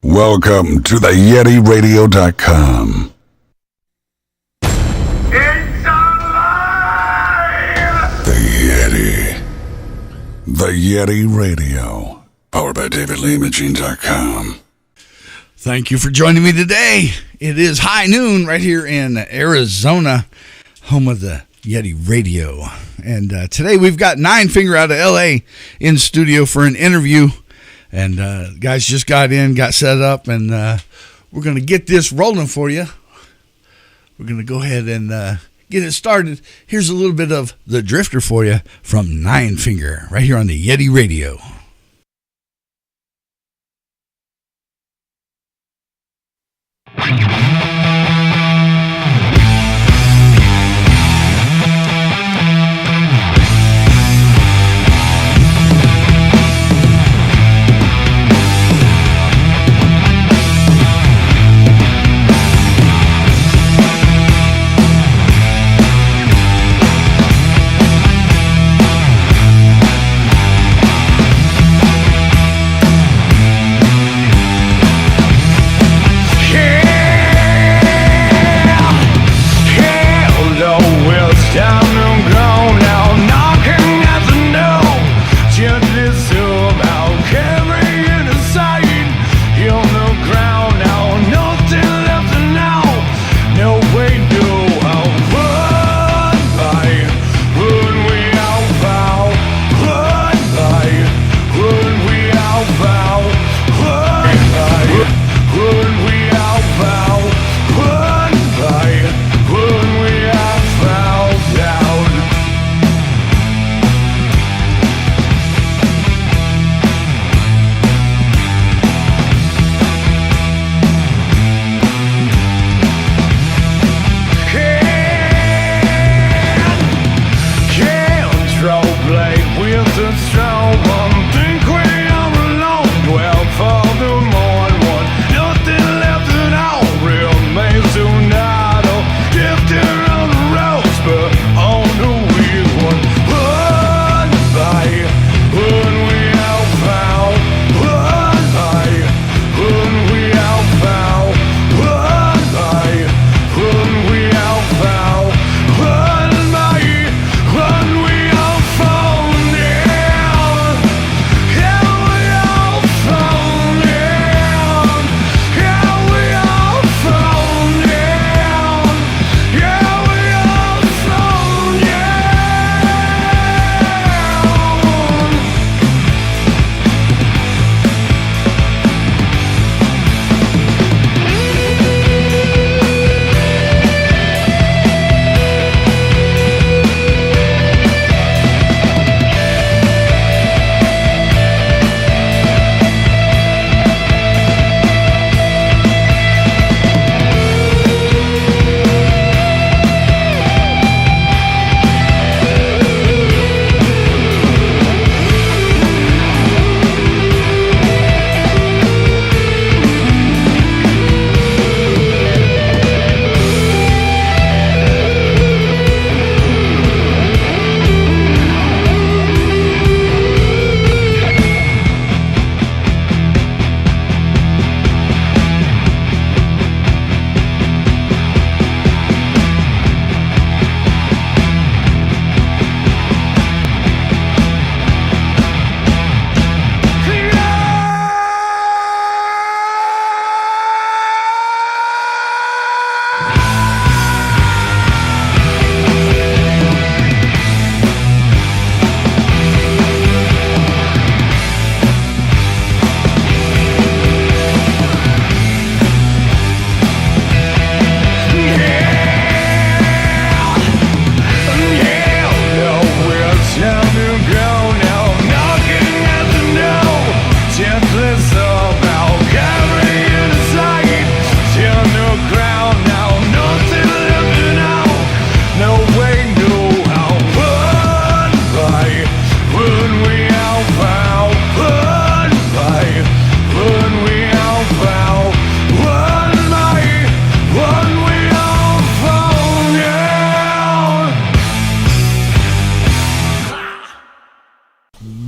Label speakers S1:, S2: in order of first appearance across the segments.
S1: Welcome to the YetiRadio.com.
S2: It's alive!
S1: The Yeti. The Yeti Radio. Powered by DavidLeeImaging.com.
S3: Thank you for joining me today. It is high noon right here in Arizona, home of the Yeti Radio. And today we've got NINEFINGER out of LA in studio for an interview. And guys just got in, got set up, and we're going to get this rolling for you. We're going to go ahead and get it started. Here's a little bit of The Drifter for you from NINEFINGER right here on the Yeti Radio.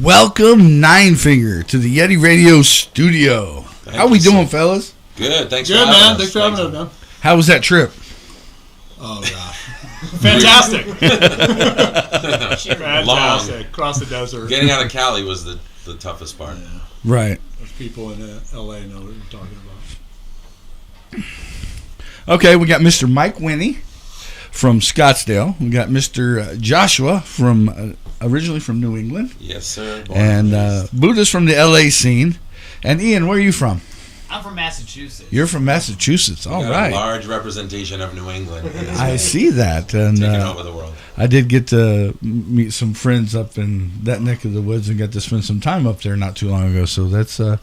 S3: Welcome, NINEFINGER, to the Yeti Radio studio. How we doing, fellas?
S2: Good. Thanks
S4: Good,
S2: for having
S4: man.
S2: us.
S4: Thanks for having us, man.
S3: How was that trip?
S4: Oh, gosh. Fantastic. Fantastic.
S2: Long.
S4: Across the desert.
S2: Getting out of Cali was the toughest part.
S4: Yeah.
S3: Right.
S4: Those people in L.A. know what you're talking about.
S3: Okay, we got Mr. Mike Winnie from Scottsdale. We got Mr. Joshua from originally from New England.
S2: Yes, sir.
S3: And Buddha's from the L.A. scene. And Ian, where are you from?
S5: I'm from Massachusetts.
S3: You're from Massachusetts. All
S2: got
S3: right.
S2: A large representation of New England.
S3: I see that. And
S2: Taking over the world.
S3: I did get to meet some friends up in that neck of the woods and got to spend some time up there not too long ago. So that's kind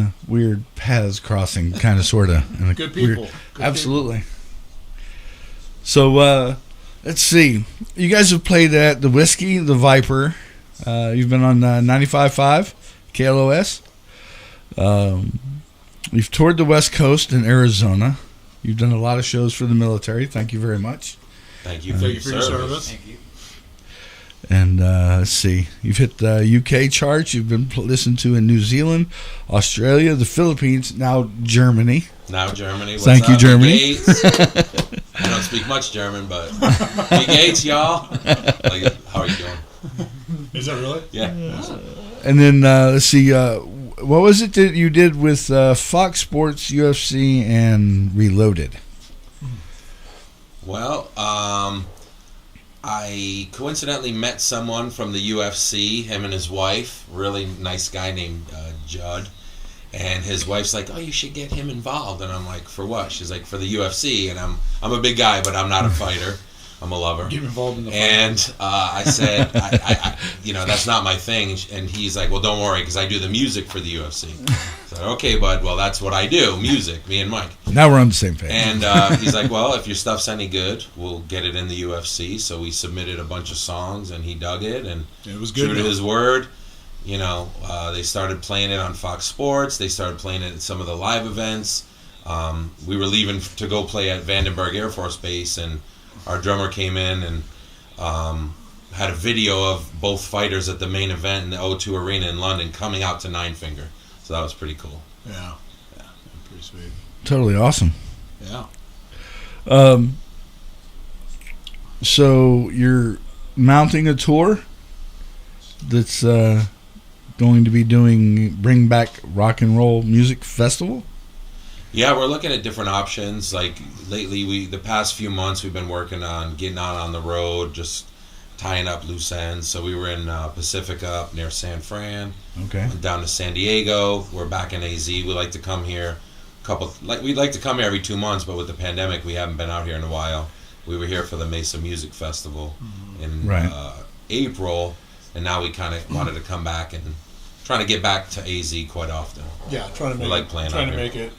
S3: of weird paths crossing, kind of, sort of.
S4: Good people.
S3: Absolutely. So let's see. You guys have played at the Whiskey, the Viper. You've been on 95.5 KLOS. You've toured the West Coast in Arizona. You've done a lot of shows for the military. Thank you very much.
S2: Thank you for your service.
S5: Thank you.
S3: And let's see. You've hit the UK charts. You've been listened to in New Zealand, Australia, the Philippines, now Germany.
S2: Now Germany. What's
S3: Thank you,
S2: up,
S3: Germany.
S2: I don't speak much German, but Big Gates, y'all. How are you doing?
S4: Is that really?
S2: Yeah.
S3: And then let's see. What was it that you did with Fox Sports, UFC, and Reloaded?
S2: Well, I coincidentally met someone from the UFC, him and his wife, really nice guy named Judd. And his wife's like, "Oh, you should get him involved." And I'm like, "For what?" She's like, "For the UFC." And I'm a big guy, but I'm not a fighter. I'm a lover.
S4: Get involved in the fight.
S2: And I said, I that's not my thing. And he's like, "Well, don't worry, because I do the music for the UFC." So, okay, bud. Well, that's what I do, music. Me and Mike.
S3: Now we're on the same page.
S2: And he's like, "Well, if your stuff's any good, we'll get it in the UFC." So we submitted a bunch of songs, and he dug it, and
S4: it was good.
S2: True to his word. They started playing it on Fox Sports. They started playing it at some of the live events. We were leaving to go play at Vandenberg Air Force Base, and our drummer came in and had a video of both fighters at the main event in the O2 Arena in London coming out to NINEFINGER. So that was pretty cool.
S4: Yeah. Pretty sweet.
S3: Totally awesome.
S4: Yeah.
S3: So you're mounting a tour that's going to be doing Bring Back Rock and Roll Music Festival?
S2: Yeah, we're looking at different options. Like lately, the past few months, we've been working on getting out on the road, just tying up loose ends. So we were in Pacifica up near San Fran.
S3: Okay.
S2: Went down to San Diego. We're back in AZ. We like to come here we'd like to come here every 2 months, but with the pandemic, we haven't been out here in a while. We were here for the Mesa Music Festival in April, and now we kind of wanted to come back and trying to get back to AZ quite often.
S4: Yeah, trying to make it,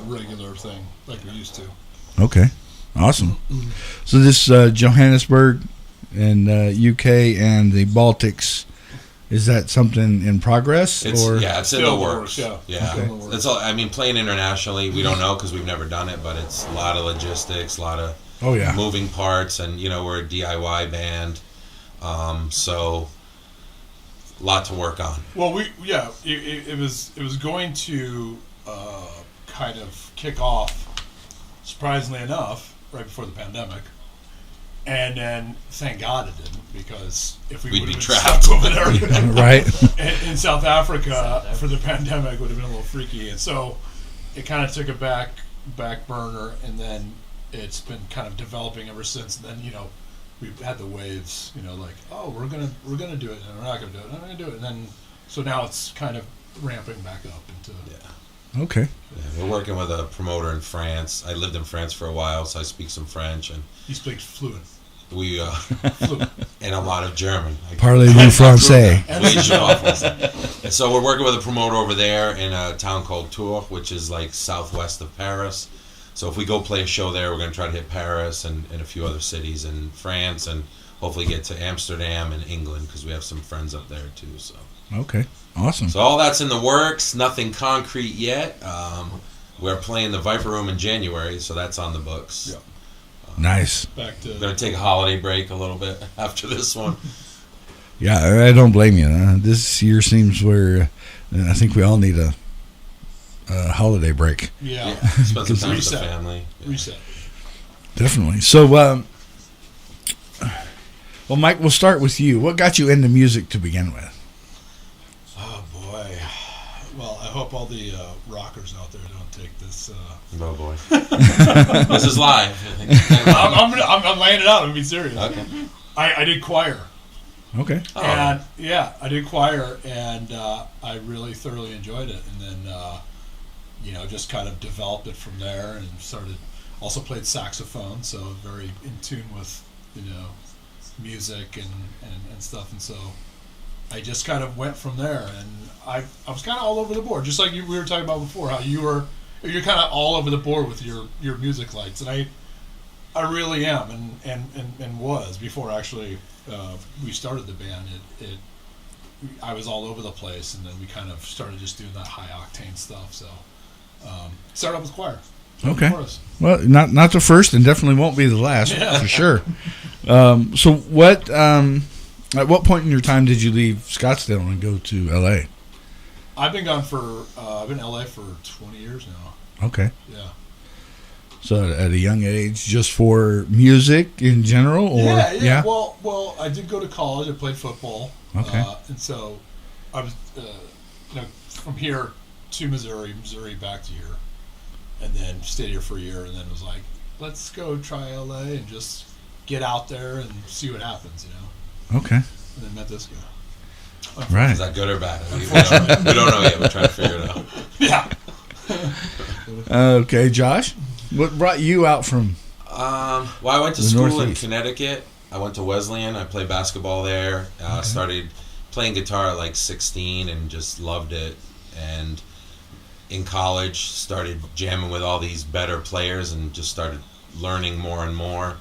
S4: regular thing like we used to.
S3: Okay, awesome. So this Johannesburg and UK and the Baltics, is that something in progress?
S2: It's in the works.
S4: Yeah.
S2: Okay. It's all. I mean, playing internationally, we don't know because we've never done it, but it's a lot of logistics, a lot of moving parts, and we're a DIY band, so. Lot to work on.
S4: Well, it was going to kind of kick off, surprisingly enough, right before the pandemic, and then thank God it didn't, because if we would have been trapped over there,
S3: right,
S4: in South Africa for the pandemic, would have been a little freaky, and so it kind of took a back burner, and then it's been kind of developing ever since. And then we've had the waves, like, oh, we're gonna do it, and we're not gonna do it, and I'm gonna do it, and then so now it's kind of ramping back up into.
S2: Yeah.
S3: Okay.
S2: Yeah, we're working with a promoter in France. I lived in France for a while, so I speak some French, and
S4: he speaks fluent.
S2: We fluent and a lot of German.
S3: Parlez-vous français?
S2: And so we're working with a promoter over there in a town called Tours, which is like southwest of Paris. So if we go play a show there, we're going to try to hit Paris and a few other cities in France, and hopefully get to Amsterdam and England, because we have some friends up there too. So
S3: okay, awesome.
S2: So all that's in the works. Nothing concrete yet. We're playing the Viper Room in January, so that's on the books.
S4: Yeah.
S3: Nice.
S2: We're going to take a holiday break a little bit after this one.
S3: Yeah, I don't blame you. This year seems where I think we all need a holiday break.
S4: Yeah.
S2: Spend some time with the
S4: Reset.
S2: family.
S4: Reset.
S3: Definitely. So, well, Mike, we'll start with you. What got you into music to begin with?
S4: Oh boy. Well, I hope all the rockers out there don't take this.
S2: Oh boy. This is live.
S4: I'm laying it out. I'm being serious.
S2: Okay.
S4: I did choir.
S3: Okay.
S2: Oh.
S4: And yeah, I did choir, and I really thoroughly enjoyed it. And then, just kind of developed it from there, and started. Also played saxophone, so very in tune with music and stuff. And so I just kind of went from there, and I was kind of all over the board, just like we were talking about before. How you're kind of all over the board with your music likes, and I really am, and was before actually. We started the band. I was all over the place, and then we kind of started just doing that high octane stuff. So started off with choir.
S3: Okay. Well, not the first, and definitely won't be the last for sure. So what? At what point in your time did you leave Scottsdale and go to L.A.?
S4: I've been gone for. I've been in L.A. for 20 years now.
S3: Okay.
S4: Yeah.
S3: So at a young age, just for music in general, or
S4: yeah. Well, I did go to college. I played football.
S3: Okay.
S4: And so I was, from here to Missouri back to here, and then stayed here for a year, and then was like, let's go try LA and just get out there and see what happens,
S3: Okay.
S4: And then met this guy.
S3: Right.
S2: Is that good or bad? We don't know yet. We're trying to figure it out.
S4: Yeah.
S3: Okay, Josh. What brought you out from?
S2: Well, I went to
S3: The
S2: school
S3: Northeast.
S2: in Connecticut. I went to Wesleyan. I played basketball there. Started playing guitar at like 16 and just loved it. And in college, started jamming with all these better players and just started learning more and more.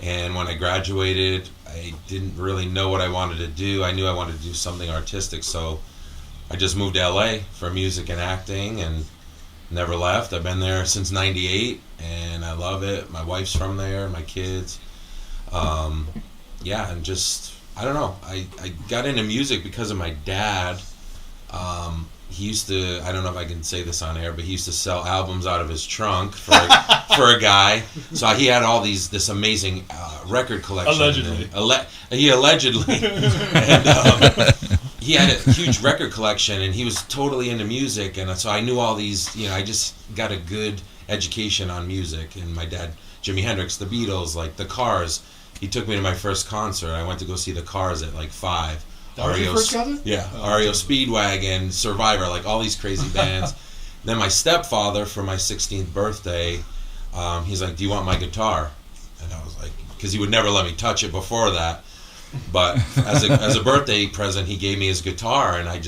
S2: And when I graduated, I didn't really know what I wanted to do. I knew I wanted to do something artistic, so I just moved to LA for music and acting and never left. I've been there since '98, and I love it. My wife's from there, my kids. And just, I don't know. I got into music because of my dad. He used to, I don't know if I can say this on air, but he used to sell albums out of his trunk for a guy. So he had all this amazing record collection.
S4: Allegedly.
S2: He allegedly. And he had a huge record collection, and he was totally into music. And so I knew all these, I just got a good education on music. And my dad, Jimi Hendrix, the Beatles, like the Cars. He took me to my first concert. I went to go see the Cars at like 5.
S4: That was your first concert?
S2: Yeah, REO Speedwagon, Survivor, like all these crazy bands. Then my stepfather, for my 16th birthday, he's like, "Do you want my guitar?" And I was like, because he would never let me touch it before that. But as a birthday present, he gave me his guitar, and I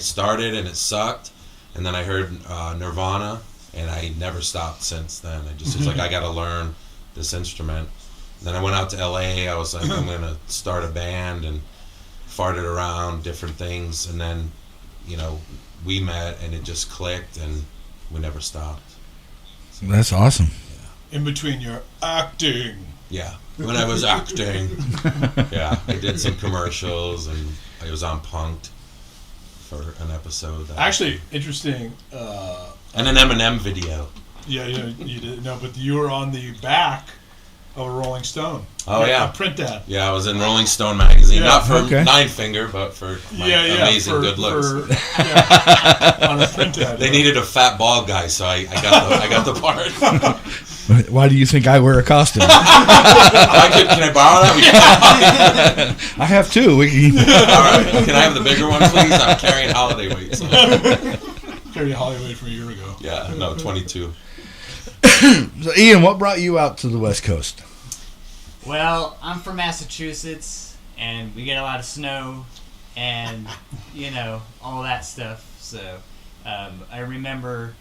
S2: started, and it sucked. And then I heard Nirvana, and I never stopped since then. It's like, I got to learn this instrument. Then I went out to LA. I was like, I'm going to start a band, and farted around different things, and then we met, and it just clicked, and we never stopped.
S3: So that's awesome.
S4: In between your acting.
S2: Yeah, when I was acting. Yeah, I did some commercials, and I was on Punk'd for an episode.
S4: Actually, interesting.
S2: And an Eminem video.
S4: Yeah, you did. No, but you were on the back of a Rolling Stone.
S2: Oh, yeah.
S4: A print ad.
S2: Yeah, I was in Rolling Stone magazine.
S4: Yeah.
S2: Not for
S3: Okay.
S2: NINEFINGER, but for my amazing good looks.
S4: On a print ad.
S2: They needed a fat bald guy, so I got the part.
S3: Why do you think I wear a costume?
S2: Can I borrow that?
S3: I have two. We can.
S2: All right. Can I have the bigger one, please? I'm carrying holiday weight. So.
S4: Carry a Hollywood from a year ago.
S2: Yeah, no, 22.
S3: So, Ian, what brought you out to the West Coast?
S5: Well, I'm from Massachusetts, and we get a lot of snow, and all that stuff. So I remember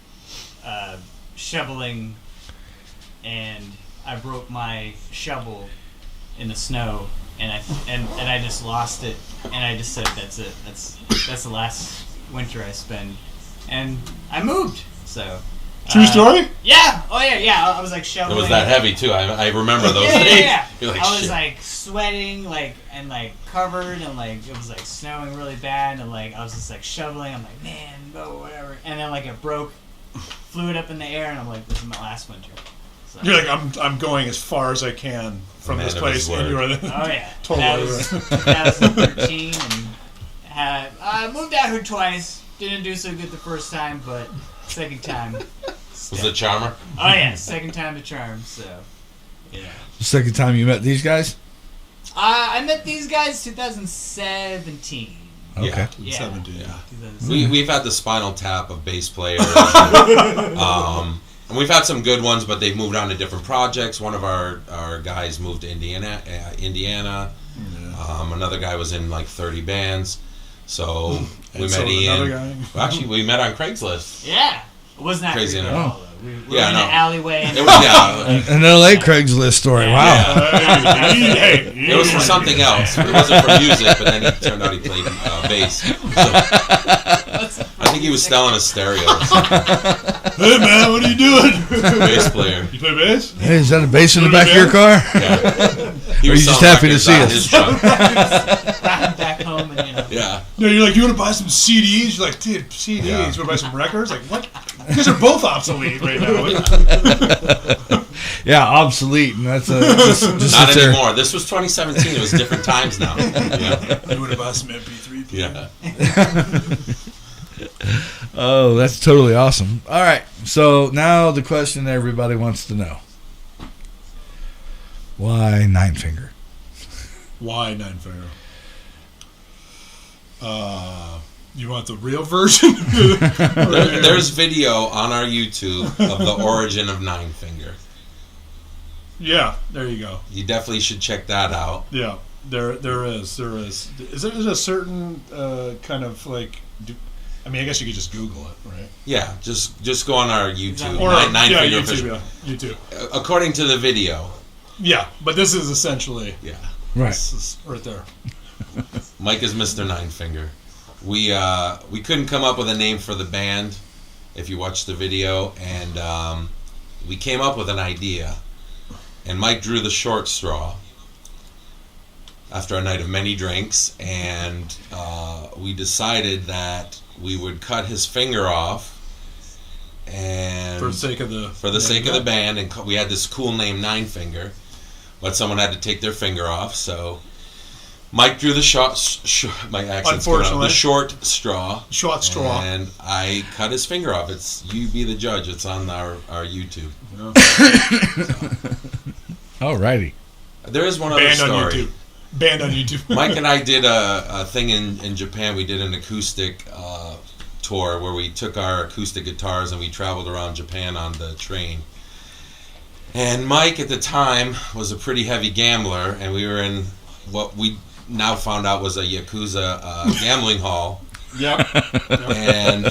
S5: shoveling, and I broke my shovel in the snow, and I just lost it, and I just said, that's it. That's the last winter I spend, and I moved. So.
S4: True story?
S5: Yeah. Oh yeah. I was like shoveling.
S2: It was that heavy too. I remember those
S5: Yeah,
S2: days.
S5: yeah.
S2: You're like,
S5: I was
S2: shit.
S5: like sweating, and covered, and it was snowing really bad, and I was just shoveling. I'm like, man, no, whatever. And then it broke, flew it up in the air, and I'm like, this is my last winter. So.
S4: You're like, I'm going as far as I can from this place, and you're the
S5: oh yeah,
S4: totally
S5: that was 2013, and I moved out here twice. Didn't do so good the first time, but second time.
S2: Was the charmer?
S5: Oh yeah, second time the charm. So yeah.
S3: The second time you met these guys?
S5: I met these guys 2017.
S3: Okay.
S5: Yeah.
S4: 17.
S2: Yeah. We've had the Spinal Tap of bass players. And we've had some good ones, but they've moved on to different projects. One of our guys moved to Indiana. Yeah. Another guy was in like 30 bands. So we met Ian. Well, actually, we met on Craigslist.
S5: Yeah. It wasn't that
S2: Crazy
S5: creepy at all, though. We were in an alleyway. And
S2: it was,
S3: An LA Craigslist story. Wow.
S2: It was for something else. It wasn't for music, but then it turned out he played bass. So, I think he was selling a stereo.
S4: Hey man, what are you doing?
S2: Bass player.
S4: You play bass?
S3: Hey, is that a bass in the back of your car?
S2: Yeah. He
S3: Or
S2: was
S3: you just
S2: selling
S3: happy to
S2: records
S3: see
S2: on
S3: us?
S2: his truck.
S5: riding back home, and
S2: Yeah.
S4: No, you're like, you want to buy some CDs? You're like, dude, CDs.
S2: Yeah.
S4: You want to buy some records? Like, what? You guys are both obsolete right now.
S3: Yeah, obsolete. And that's just
S2: Not
S3: sits there.
S2: anymore. This was 2017. It was different times now. Yeah.
S4: You want to buy some MP3?
S2: Yeah.
S3: Oh, that's totally awesome. All right. So now the question everybody wants to know. Why NINEFINGER?
S4: Why NINEFINGER? You want the real version?
S2: There's video on our YouTube of the origin of NINEFINGER.
S4: Yeah, there you go.
S2: You definitely should check that out.
S4: Yeah, there is. Is there a certain kind of like? I mean, I guess you could just Google it, right?
S2: Yeah, just go on our YouTube.
S4: Or
S2: NINEFINGER
S4: YouTube,
S2: official.
S4: yeah, YouTube.
S2: According to the video.
S4: Yeah, but this is essentially
S3: Right.
S4: This is right there.
S2: Mike is Mr. NINEFINGER. We couldn't come up with a name for the band. If you watch the video, and we came up with an idea, and Mike drew the short straw after a night of many drinks, and we decided that we would cut his finger off, and
S4: For the sake of the
S2: band, and we had this cool name NINEFINGER, but someone had to take their finger off, so Mike drew the short straw.
S4: Short straw.
S2: And I cut his finger off. You be the judge. It's on our YouTube.
S3: Alrighty.
S2: There is one other story.
S4: Banned on YouTube.
S2: Mike and I did a thing in Japan. We did an acoustic tour where we took our acoustic guitars and we traveled around Japan on the train. And Mike at the time was a pretty heavy gambler, and we were in what we now found out was a Yakuza gambling hall.
S4: Yep.
S2: And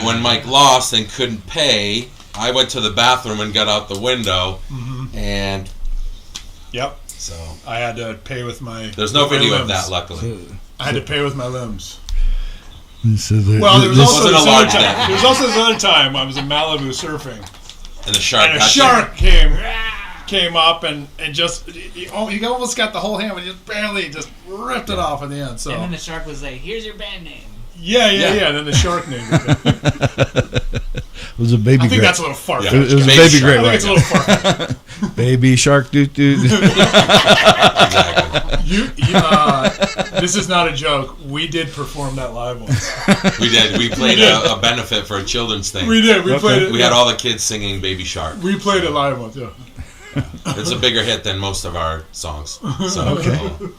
S2: when Mike lost and couldn't pay, I went to the bathroom and got out the window.
S4: Mm-hmm.
S2: And
S4: yep.
S2: so
S4: I had to pay with my.
S2: There's no
S4: with my
S2: video
S4: limbs.
S2: of that, luckily.
S4: I had to pay with my limbs.
S3: So
S4: Well, there was also
S2: wasn't
S4: this
S2: a large
S4: other time.
S2: net.
S4: There was also this other time I was in Malibu surfing,
S2: And the shark
S4: and a
S2: got
S4: shark came up and just he almost got the whole hand, but he just barely just ripped it off at the end. So
S5: and then the shark was like, "Here's your band name."
S4: yeah. And then the shark name.
S3: It was a baby
S4: I think
S3: grape.
S4: that's a little far fetched.
S3: It was a
S2: Baby
S3: baby
S2: shark.
S3: grape.
S4: I think it's a little far fetched.
S3: Baby shark doo doo.
S2: Exactly.
S4: This is not a joke. We did perform that live once.
S2: We did. We played a benefit for a children's thing.
S4: We did. We played it.
S2: We had all the kids singing Baby Shark.
S4: We played it live once. Yeah.
S2: It's a bigger hit than most of our songs. So,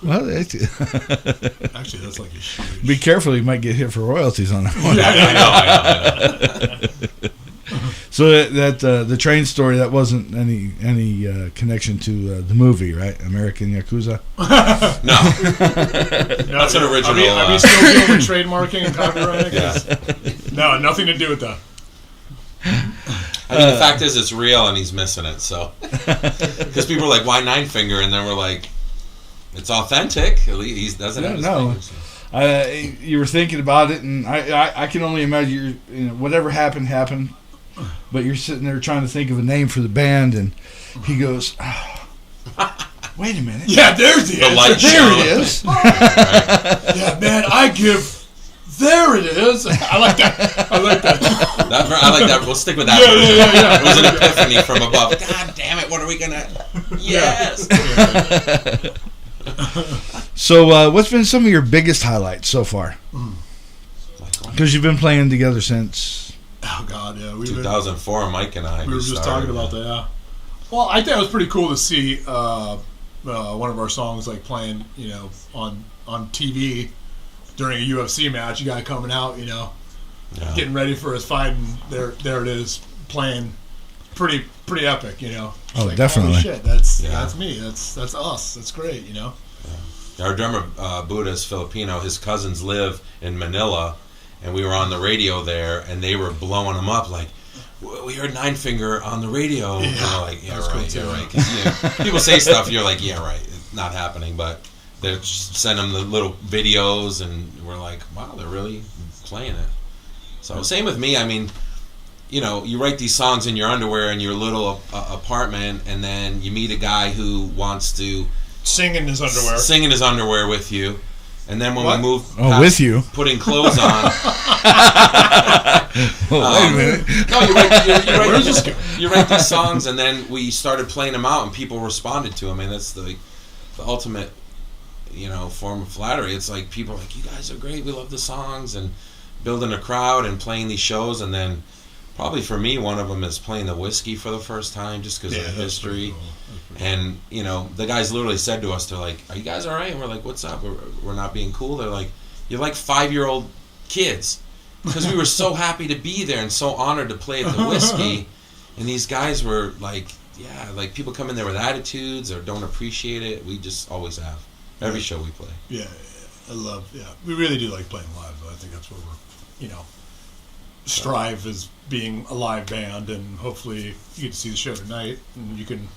S3: Well,
S4: Actually, that's like a huge.
S3: be careful, you might get hit for royalties on that one.
S2: I know.
S3: So that the train story, that wasn't any connection to the movie, right? American Yakuza.
S2: No. That's an original.
S4: Are we still dealing with trademarking and copywriting?
S2: Yeah.
S4: No, nothing to do with that.
S2: I mean, the fact is, it's real, and he's missing it. So, because people are like, "Why NINEFINGER?" And then we're like, "It's authentic. At least he doesn't have his fingers."
S3: You were thinking about it, and I can only imagine whatever happened. But you're sitting there trying to think of a name for the band, and he goes, "Wait a minute!
S4: Yeah, there's the answer.
S2: light
S3: There
S2: show.
S3: it is."
S4: Yeah, man, I give There it is. I like that. I like that.
S2: I like that. We'll stick with that version. It was an epiphany from above. God damn it! What are we gonna? Yes.
S3: So, what's been some of your biggest highlights so far? Because you've been playing together since.
S4: Oh God, yeah.
S2: 2004. Mike and I.
S4: We were just talking about that. Yeah. Well, I think it was pretty cool to see one of our songs like playing, on TV during a UFC match. You guy coming out, getting ready for his fight, and there it is playing, pretty epic,
S3: Oh,
S4: like,
S3: definitely.
S4: Holy shit, that's me. That's us. That's great,
S2: Yeah. Our drummer Buddha is Filipino. His cousins live in Manila, and we were on the radio there, and they were blowing him up like, we heard NINEFINGER on the radio.
S4: Yeah.
S2: And we're like, yeah,
S4: That's
S2: right,
S4: cool,
S2: you're
S4: too.
S2: right. 'Cause, people say stuff, you're like, yeah, right, it's not happening. But they send them the little videos, and we're like, wow, they're really playing it. So same with me. I mean, you write these songs in your underwear in your little apartment, and then you meet a guy who wants to
S4: sing in his underwear.
S2: Sing in his underwear with you. And then when we move
S3: with you,
S2: putting clothes on.
S3: Wait a minute.
S2: No, you write these songs, and then we started playing them out, and people responded to them, and that's the ultimate, form of flattery. It's like people are like, you guys are great, we love the songs, and building a crowd and playing these shows, and then probably for me, one of them is playing the Whiskey for the first time, just because of the history. And, the guys literally said to us, they're like, are you guys all right? And we're like, what's up? We're not being cool. They're like, you're like 5-year-old kids. Because we were so happy to be there and so honored to play at the Whiskey. And these guys were like, like people come in there with attitudes or don't appreciate it. We just always have. Every show we play.
S4: Yeah. I love, we really do like playing live, though. I think that's what we're, strive as being a live band, and hopefully you get to see the show tonight, and you can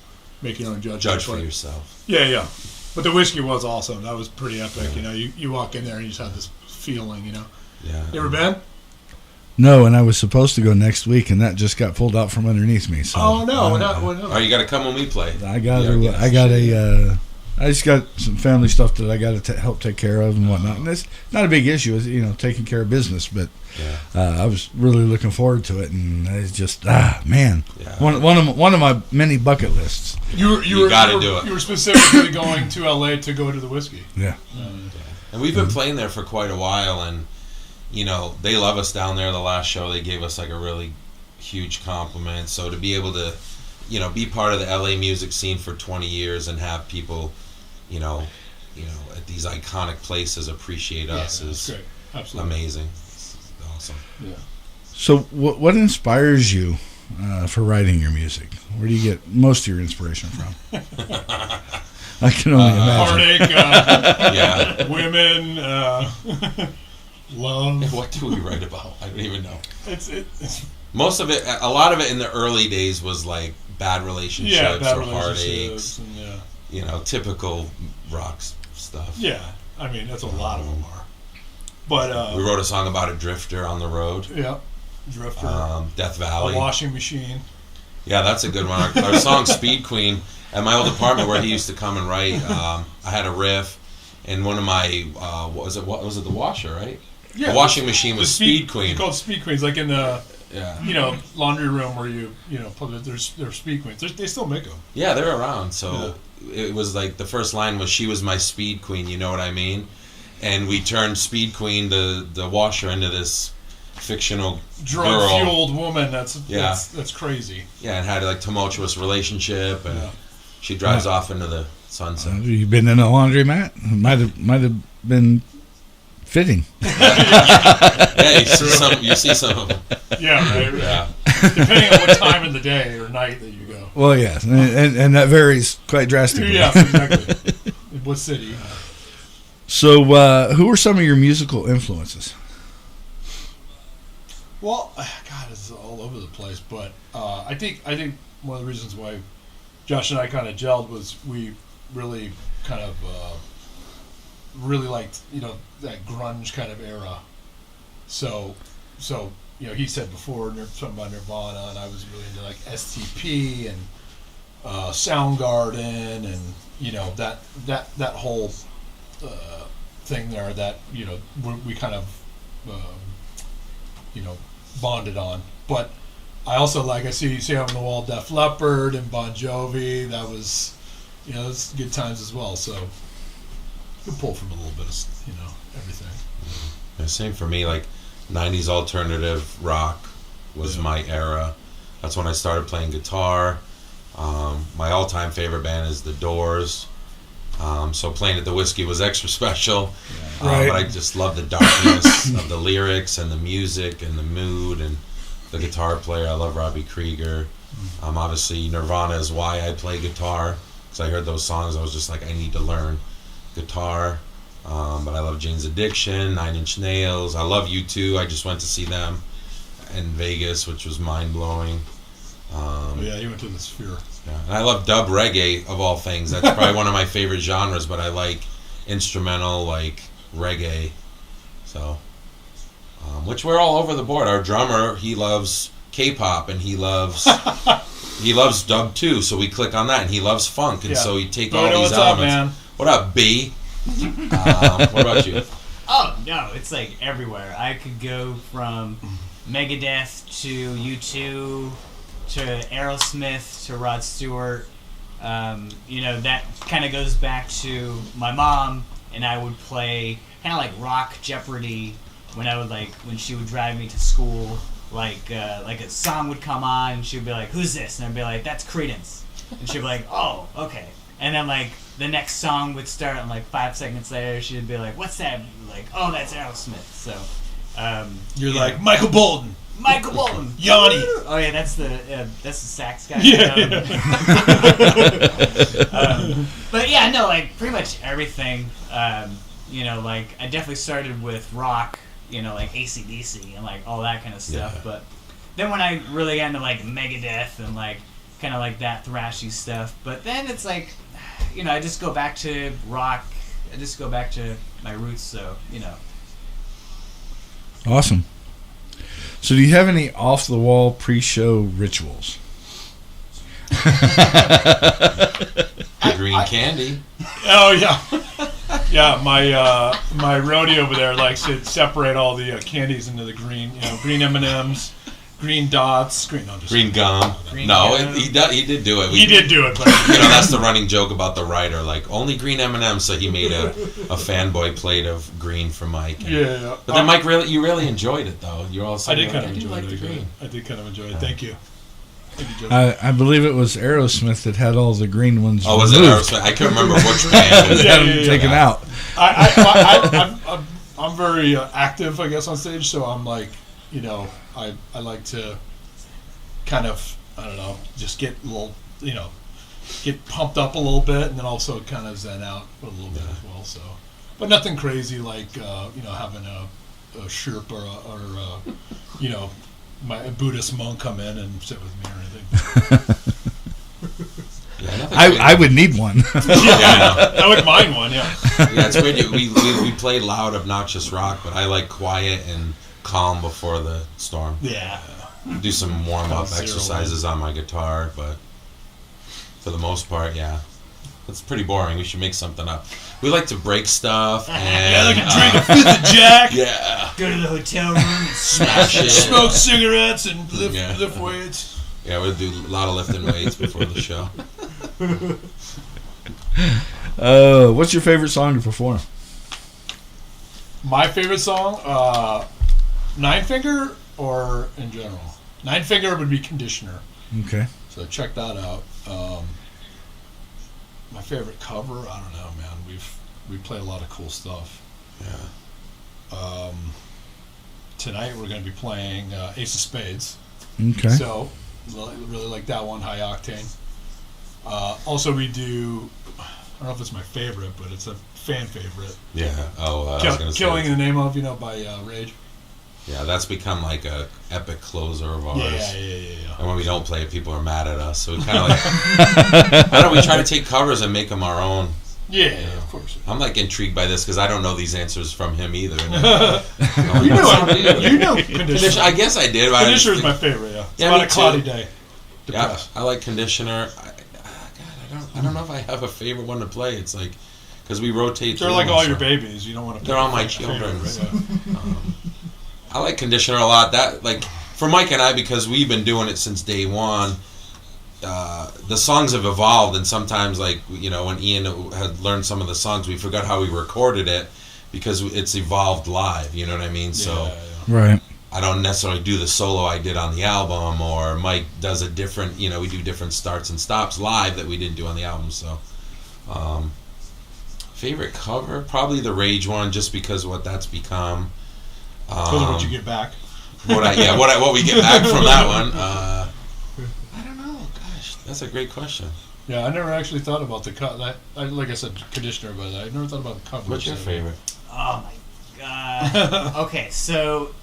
S4: make your own judgment.
S2: Judge for yourself.
S4: Yeah. But the Whiskey was awesome. That was pretty epic. You walk in there and you just have this feeling.
S2: Yeah.
S4: You ever been?
S3: No, and I was supposed to go next week, and that just got pulled out from underneath me. So
S4: oh no!
S2: Oh, you got to come when we play.
S3: I just got some family stuff that I got to help take care of and whatnot. And it's not a big issue, it's, taking care of business. But I was really looking forward to it, and it's just man, one of my many bucket lists.
S2: You got to do it.
S4: You were specifically going to LA to go to the Whiskey.
S3: Yeah.
S2: And we've been playing there for quite a while, and they love us down there. The last show, they gave us like a really huge compliment. So to be able to, be part of the LA music scene for 20 years and have people, at these iconic places appreciate us is
S4: great. Absolutely
S2: amazing. It's awesome.
S4: Yeah.
S3: So what inspires you for writing your music? Where do you get most of your inspiration from? I can only imagine.
S4: Heartache, women, love.
S2: What do we write about? I don't even know.
S4: It's
S2: most of it, a lot of it in the early days was like bad relationships or heartaches.
S4: And,
S2: typical rock stuff.
S4: Yeah, I mean that's what a lot of them are. But
S2: we wrote a song about a drifter on the road.
S4: Yeah, drifter.
S2: Death Valley.
S4: A washing machine.
S2: Yeah, that's a good one. Our song Speed Queen at my old apartment where he used to come and write. I had a riff, and one of my what was it the washer, right?
S4: Yeah,
S2: the washing machine was Speed Queen.
S4: It's called Speed Queens, like in the
S2: Yeah.
S4: Laundry room where there's Speed Queens. They still make them.
S2: Yeah, they're around. So it was like the first line was, "She was my Speed Queen." You know what I mean? And we turned Speed Queen, the washer, into this fictional
S4: drug-fueled woman. That's crazy.
S2: Yeah, and had a tumultuous relationship, and she drives off into the sunset.
S3: You've been in a laundromat? Might have been fitting.
S2: Yeah, you see some of them.
S4: Yeah, right.
S2: Yeah.
S3: Depending
S4: on what time of the day or night that you go.
S3: Well, yes, and that varies quite drastically.
S4: Yeah, exactly. What city?
S3: So, who are some of your musical influences?
S4: Well, God, it's all over the place. But I think one of the reasons why Josh and I kind of gelled was we really kind of really liked that grunge kind of era. So he said before something about Nirvana, and I was really into like STP and Soundgarden, and that whole thing there that we kind of bonded on. But I also I see on the wall Def Leppard and Bon Jovi. That was, it's good times as well. So you can pull from a little bit of, everything.
S2: Yeah, same for me. Like 90s alternative rock was my era. That's when I started playing guitar. My all-time favorite band is The Doors. So playing at the Whiskey was extra special.
S3: Right.
S2: But I just love the darkness of the lyrics and the music and the mood and the guitar player. I love Robbie Krieger. Obviously, Nirvana is why I play guitar. Because I heard those songs, I was just like, I need to learn guitar. But I love Jane's Addiction, Nine Inch Nails. I love U2. I just went to see them in Vegas, which was mind-blowing.
S4: You went to the Sphere.
S2: Yeah. And I love dub reggae, of all things. That's probably one of my favorite genres, but I like instrumental, like reggae. So, which we're all over the board. Our drummer, he loves K-pop, and he loves dub too, so we click on that, and he loves funk, and so you take all these
S4: what's
S2: elements.
S4: up, man?
S2: What up, B? What about you?
S5: Oh no, it's like everywhere. I could go from Megadeth to U2 to Aerosmith to Rod Stewart. That kind of goes back to my mom and I would play kind of like rock Jeopardy when when she would drive me to school. Like a song would come on and she would be like, "Who's this?" And I'd be like, "That's Creedence." And she'd be like, "Oh, okay." And then the next song would start and 5 seconds later she'd be like, "What's that?" Like, "Oh, that's Aerosmith." So
S4: you're like Michael Bolton.
S5: Michael Bolton.
S4: Yanni.
S5: Oh yeah, that's the sax guy.
S4: Yeah.
S5: But yeah, no, pretty much everything. I definitely started with rock, AC/DC and all that kind of stuff.
S2: Yeah.
S5: But then when I really got into Megadeth and kind of that thrashy stuff, but then it's I just go back to rock. I just go back to my roots. So
S3: Awesome. So do you have any off-the-wall pre-show rituals?
S2: Green candy.
S4: Oh yeah, yeah. My roadie over there likes to separate all the candies into the green. Green M&Ms, green dots, green
S2: gum.
S5: Green
S2: No,
S5: gum.
S2: he did do it.
S4: He did do it, but
S2: That's the running joke about the writer. Only green M&Ms. So he made a fanboy plate of green for Mike.
S4: yeah.
S2: But then Mike, you really enjoyed it though. You were all
S4: I
S2: saying,
S4: did kind of
S2: I do
S4: enjoy
S2: like
S4: it.
S2: the green.
S4: I did kind of enjoy it. Thank you.
S3: I believe it was Aerosmith that had all the green ones
S2: Oh, was it
S3: removed.
S2: Aerosmith? I couldn't remember which band.
S3: They had them taken out.
S4: I'm very active, I guess, on stage. So I'm I like to kind of, I don't know, just get a little, get pumped up a little bit, and then also kind of zen out a little bit as well. So, but nothing crazy having a Sherpa or my Buddhist monk come in and sit with me or anything.
S3: I would need one.
S4: I wouldn't mind one. Yeah.
S2: Yeah, it's weird. We play loud, obnoxious rock, but I like quiet and calm before the storm.
S4: Yeah.
S2: Do some warm-up
S4: Zero
S2: exercises on my guitar, but for the most part, yeah. It's pretty boring. We should make something up. We like to break stuff and
S4: Like a drink a fifth of Jack.
S2: yeah,
S5: go to the hotel room and
S2: smash it.
S4: Smoke cigarettes and lift
S2: Yeah.
S4: weights.
S2: Yeah, we'll do a lot of lifting weights before the show.
S3: What's your favorite song to perform?
S4: My favorite song, NINEFINGER or in general? NINEFINGER would be Conditioner.
S3: Okay.
S4: So check that out. My favorite cover, I don't know, man. We play a lot of cool stuff.
S2: Yeah.
S4: Tonight we're going to be playing Ace of Spades.
S3: Okay.
S4: So really like that one, High Octane. Also we do, I don't know if it's my favorite, but it's a fan favorite.
S2: Yeah. Oh, I was gonna
S4: Killing
S2: say.
S4: in the Name of, by Rage.
S2: Yeah, that's become like a epic closer of ours.
S4: Yeah.
S2: And when we don't play it, people are mad at us. So we kind of I don't know. We try to take covers and make them our own.
S4: Yeah, of course.
S2: I'm intrigued by this because I don't know these answers from him either.
S4: You know Conditioner.
S2: I guess I did.
S4: Conditioner is my favorite. Yeah, it's
S2: Yeah,
S4: about
S2: me
S4: a cloudy
S2: too.
S4: day.
S2: Yeah,
S4: Depressed.
S2: I like Conditioner. I don't know if I have a favorite one to play. It's because we rotate.
S4: They're
S2: through
S4: like
S2: them,
S4: all
S2: so-
S4: your babies. You don't want to.
S2: They're all my
S4: pick a
S2: children.
S4: favorite, right?
S2: I like Conditioner a lot. That, like, for Mike and I, because we've been doing it since day one, the songs have evolved, and sometimes, like, you know, when Ian had learned some of the songs, we forgot how we recorded it because it's evolved live, you know what I mean? So
S3: right.
S2: I don't necessarily do the solo I did on the album, or Mike does a different, you know, we do different starts and stops live that we didn't do on the album. So favorite cover, probably the Rage one, just because of what that's become.
S4: Because of what you get back.
S2: What we get back from that one. I don't know. Gosh, that's a great question.
S4: Yeah, I never actually thought about the cover. Like I said, Conditioner, but I never thought about the cover.
S2: What's your favorite?
S5: Oh my god. Okay, so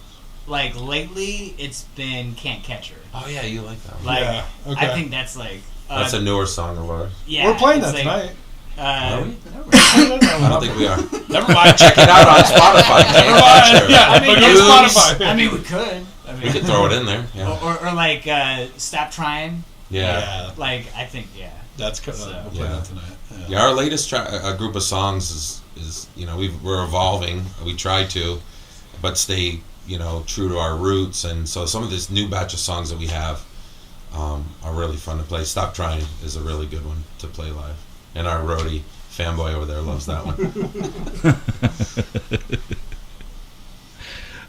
S5: like lately it's been Can't Catch Her.
S2: Oh yeah, you like that one.
S5: Like
S4: Yeah, okay.
S5: I think that's like
S2: That's a newer song of ours.
S5: yeah.
S4: We're playing
S5: it's
S4: that
S5: like,
S4: tonight.
S2: Are we?
S4: I
S2: I don't think we are.
S4: Never mind.
S2: Check it out on Spotify.
S4: Never mind. Yeah,
S5: I mean,
S4: but go to
S2: Use-
S4: Spotify.
S5: I mean, we could. I mean,
S2: We could throw it in there. Yeah.
S5: or like Stop Trying.
S2: Yeah.
S5: Like I think
S4: That's we'll play
S2: Yeah.
S4: that tonight.
S2: Yeah, our latest a group of songs is you know, we're evolving. We try to, but stay, you know, true to our roots. And so some of this new batch of songs that we have are really fun to play. Stop Trying is a really good one to play live. And our roadie fanboy over there loves that one.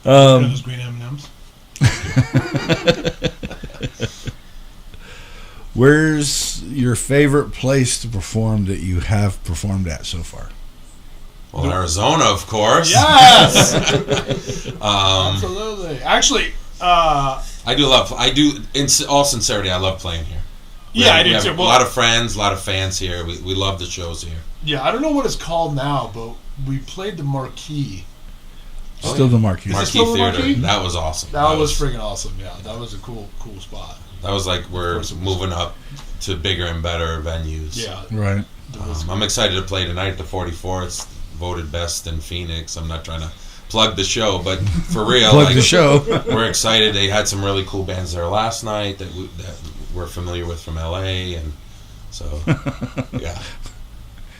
S4: Those green M&Ms.
S3: Where's your favorite place to perform that you have performed at so far?
S2: Well, Arizona, of course.
S4: Yes. Absolutely. Actually,
S2: I do, in all sincerity, I love playing here.
S4: Yeah, I
S2: We
S4: do
S2: have
S4: too.
S2: A
S4: Well-
S2: lot of friends, a lot of fans here. We love the shows here.
S4: yeah, I don't know what it's called now, but we played the Marquee.
S3: Still the Marquee.
S4: Is it
S2: Marquee
S4: still the
S2: Theater.
S4: Marquee?
S2: That was awesome.
S4: That was freaking awesome. Yeah, that was a cool spot.
S2: That was like we're moving up to bigger and better venues.
S4: Yeah.
S3: Right.
S2: I'm excited to play tonight at the 44. It's voted best in Phoenix. I'm not trying to plug the show, but for real,
S3: Plug
S2: like,
S3: the show.
S2: we're excited. They had some really cool bands there last night that we're familiar with from LA, and so yeah.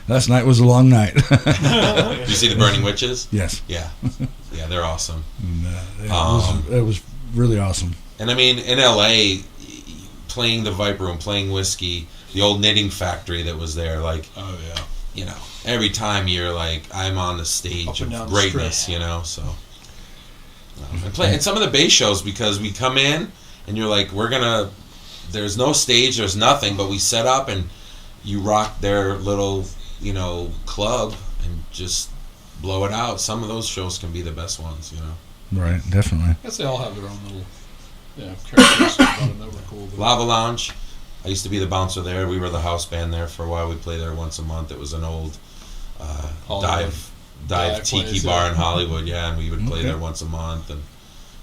S3: Last night was a long night.
S2: Did you see the Burning Witches?
S3: Yes.
S2: Yeah, they're awesome.
S3: And, it was really awesome.
S2: And I mean, in LA, playing the Viper Room, playing Whiskey, the old knitting factory that was there, like,
S4: Oh yeah.
S2: you know, every time you're like, I'm on the
S4: Up
S2: stage
S4: and down
S2: of
S4: the
S2: greatness,
S4: street.
S2: you know, so. And some of the bass shows, because we come in and you're like, there's no stage, there's nothing, but we set up and you rock their little, you know, club and just blow it out. Some of those shows can be the best ones, you know.
S3: Right, definitely.
S4: I guess they all have their own little characteristics about them that were cool. But
S2: Lava Lounge. I used to be the bouncer there. We were the house band there for a while. We'd play there once a month. It was an old dive
S4: Dive
S2: tiki
S4: place,
S2: bar
S4: yeah.
S2: in Hollywood, yeah, and we would play
S3: Okay.
S2: there once a month and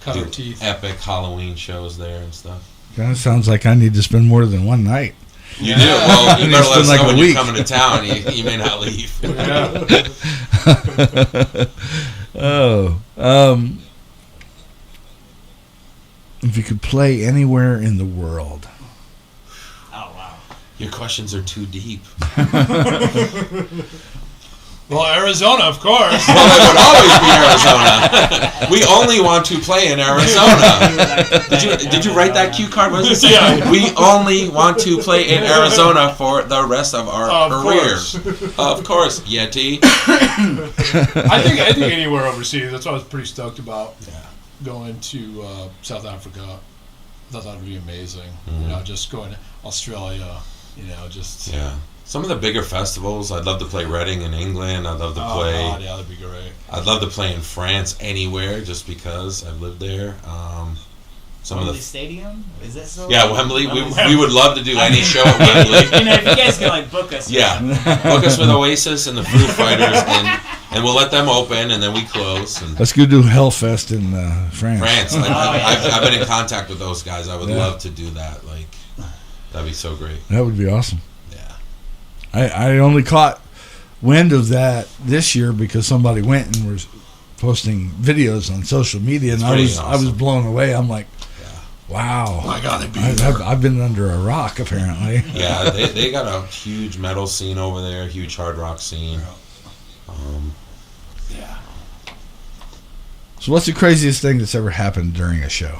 S4: cut
S2: do
S4: our teeth.
S2: epic Halloween shows there and stuff.
S3: Kind of sounds like I need to spend more than one night.
S2: You do? Well, you
S3: You
S2: better let
S3: spend
S2: us
S3: like
S2: know
S3: a
S2: when
S3: week.
S2: you're coming to town. You may not leave.
S3: Oh. If you could play anywhere in the world,
S5: Oh wow.
S2: Your questions are too deep.
S4: Well, Arizona, of course.
S2: Well, it would always be Arizona. We only want to play in Arizona. Did you write that cue card? What does it say?
S4: Yeah.
S2: We only want to play in Arizona for the rest of our
S4: Of
S2: careers. Of course, Yeti.
S4: I think anywhere overseas. That's what I was pretty stoked about. Going to South Africa. I thought that would be amazing. You know, just going to Australia. You know, just.
S2: Yeah. Some of the bigger festivals, I'd love to play Reading in England. I'd love to
S4: Oh
S2: play.
S4: God, yeah, that'd be great.
S2: I'd love to play in France anywhere, just because I've lived there. Some
S5: Wembley
S2: of the
S5: Stadium? Is that so?
S2: yeah, Wembley. We would love to do any show at Wembley.
S5: You know, if you guys can like book us.
S2: Yeah, book us with Oasis and the Foo Fighters, and we'll let them open, and then we close. And
S3: let's go do Hellfest in France.
S2: France,
S5: yeah.
S2: I've been in contact with those guys. I would
S3: Yeah.
S2: love to do that. Like, that'd be so great.
S3: That would be awesome.
S2: Yeah.
S3: I only caught wind of that this year because somebody went and was posting videos on social media, and
S2: It's
S3: I
S2: pretty
S3: was
S2: awesome.
S3: blown away. I'm like, wow.
S4: I gotta be.
S3: I've been under a rock apparently.
S2: Yeah, they got a huge metal scene over there, huge hard rock scene.
S4: Yeah.
S3: So what's the craziest thing that's ever happened during a show?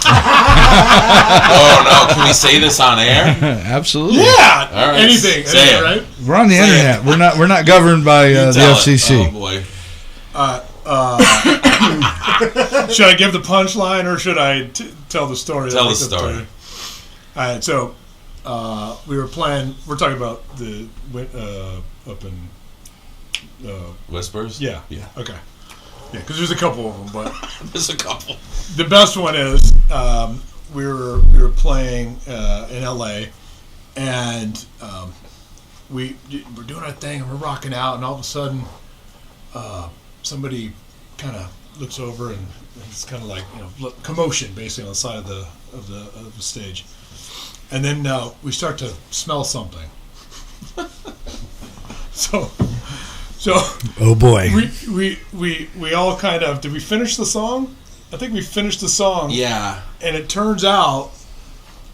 S2: Oh no! Can we say this on air?
S3: Absolutely.
S4: Yeah.
S2: All right.
S4: Anything,
S2: Say it.
S4: right?
S3: We're on the
S2: Say
S3: internet. We're not governed by the
S2: Tell it.
S3: FCC.
S2: Oh boy.
S4: Should I give the punchline or should I tell the story?
S2: Tell the story.
S4: All right. So we were playing. We're talking about the up in
S2: Whispers.
S4: Yeah.
S2: Yeah.
S4: Okay. Yeah, because there's a couple of them, but
S2: There's a couple.
S4: the best one is we were playing in LA, and we're doing our thing and we're rocking out, and all of a sudden somebody kind of looks over and it's kind of like commotion basically on the side of the stage, and then we start to smell something. So
S3: Oh boy.
S4: we all kind of, did we finish the song? I think we finished the song.
S2: Yeah.
S4: And it turns out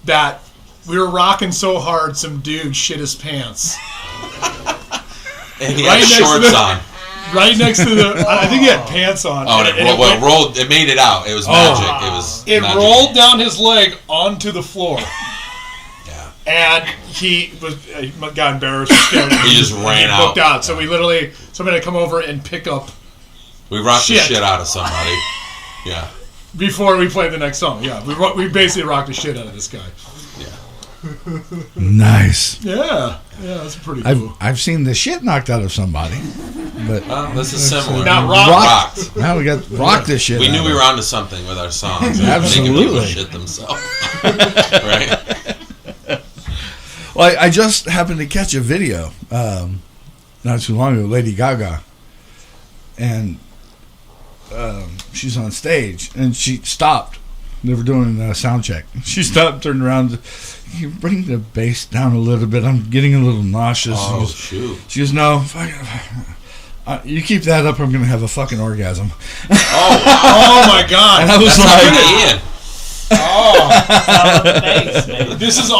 S4: that we were rocking so hard some dude shit his pants.
S2: And he
S4: Right
S2: had
S4: next to
S2: shorts
S4: the-
S2: on.
S4: Right next to the, I think he had pants on.
S2: Oh, and it
S4: went-
S2: rolled. It made it out. It was magic. It was.
S4: it
S2: magic.
S4: rolled down his leg onto the floor.
S2: Yeah.
S4: And he got embarrassed. Scared,
S2: He just ran
S4: booked
S2: out.
S4: out. So we literally, somebody had to come over and pick up
S2: We rocked the
S4: Shit.
S2: shit out of somebody. Yeah.
S4: before we played the next song. Yeah, we basically rocked the shit out of this guy.
S3: Nice.
S4: Yeah, that's pretty cool.
S3: I've seen the shit knocked out of somebody, but
S2: This is similar.
S4: Not
S2: rocked.
S3: now we got rock this shit.
S2: We
S3: out
S2: knew
S3: of
S2: we
S3: it.
S2: were onto something with our songs.
S3: Absolutely.
S2: Making people shit themselves. Right?
S3: Well, I just happened to catch a video not too long ago, Lady Gaga, and she's on stage, and she stopped. They were doing a sound check. She stopped, turned around. You bring the bass down a little bit. I'm getting a little nauseous.
S2: Oh, shoot.
S3: She goes, no. You keep that up, I'm going to have a fucking orgasm.
S2: Oh,
S4: Oh my god!
S3: And I was
S2: that's not
S3: like,
S2: good, Ian.
S5: Thanks, man.
S4: This is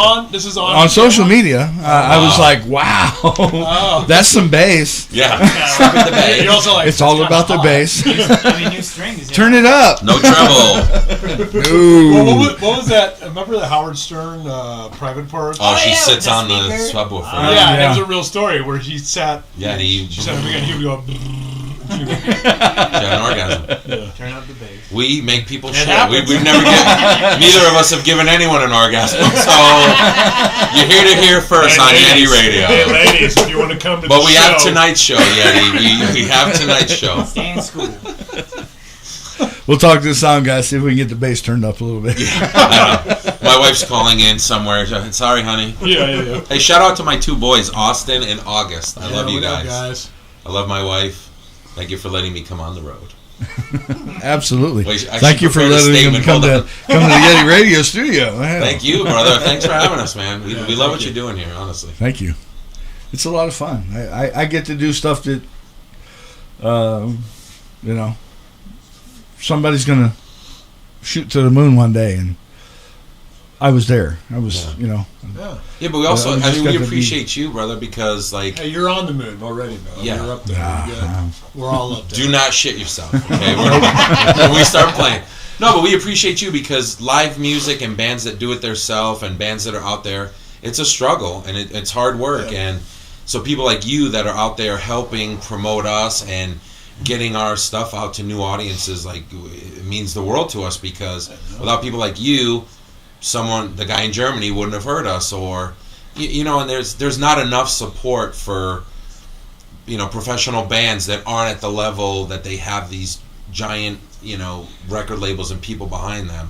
S4: on
S3: on social media, I was like, wow, that's some bass.
S2: Yeah. Start with the bass.
S4: You're also like,
S3: It's all about the bass.
S5: I mean, new strings.
S3: Turn it up.
S2: No treble.
S3: Ooh.
S4: what was that? Remember the Howard Stern private part?
S2: Oh, she
S5: yeah,
S2: sits
S5: with the
S2: on the
S5: speaker.
S2: subwoofer.
S4: yeah,
S3: yeah.
S4: and it was a real story where he sat.
S2: Yeah, and he
S4: She said, "Again, he would go."
S2: had an orgasm.
S5: Turn up the bass.
S2: We make people shit.
S4: happens.
S2: We've never neither of us have given anyone an orgasm. So you're here to hear first on Yeti Radio.
S4: Hey, ladies, if you want to come to
S2: But
S4: the
S2: we
S4: show,
S2: have tonight's show, Yeti. We have tonight's show.
S5: Stay in school.
S3: We'll talk to the sound guy, see if we can get the bass turned up a little bit.
S2: My wife's calling in somewhere. Sorry, honey.
S4: Yeah.
S2: Hey, shout out to my two boys, Austin and August. I love you
S4: what up,
S2: guys. I love my wife. Thank you for letting me come on the road.
S3: Absolutely.
S2: Wait, I
S3: Thank
S2: should
S3: you for
S2: prepare a
S3: letting him
S2: statement.
S3: come
S2: Hold
S3: to the Yeti Radio studio. Man.
S2: Thank you, brother. Thanks for having us, man. We love what you're doing here, honestly.
S3: Thank you. It's a lot of fun. I get to do stuff that, somebody's going to shoot to the moon one day, and I was there. I was,
S4: Yeah.
S2: Yeah, but we also,
S3: we just got
S2: we
S3: to
S2: appreciate you, brother, because, like,
S4: Hey, you're on the moon already, man.
S2: Yeah.
S4: You're up there. You're good. We're all up there.
S2: do not shit yourself, okay? When we start playing. No, but we appreciate you because live music and bands that do it themselves and bands that are out there, it's a struggle and it's hard work.
S4: Yeah.
S2: And so people like you that are out there helping promote us and getting our stuff out to new audiences, like, it means the world to us because without people like you, the guy in Germany wouldn't have heard us, or, and there's not enough support for, professional bands that aren't at the level that they have these giant, record labels and people behind them.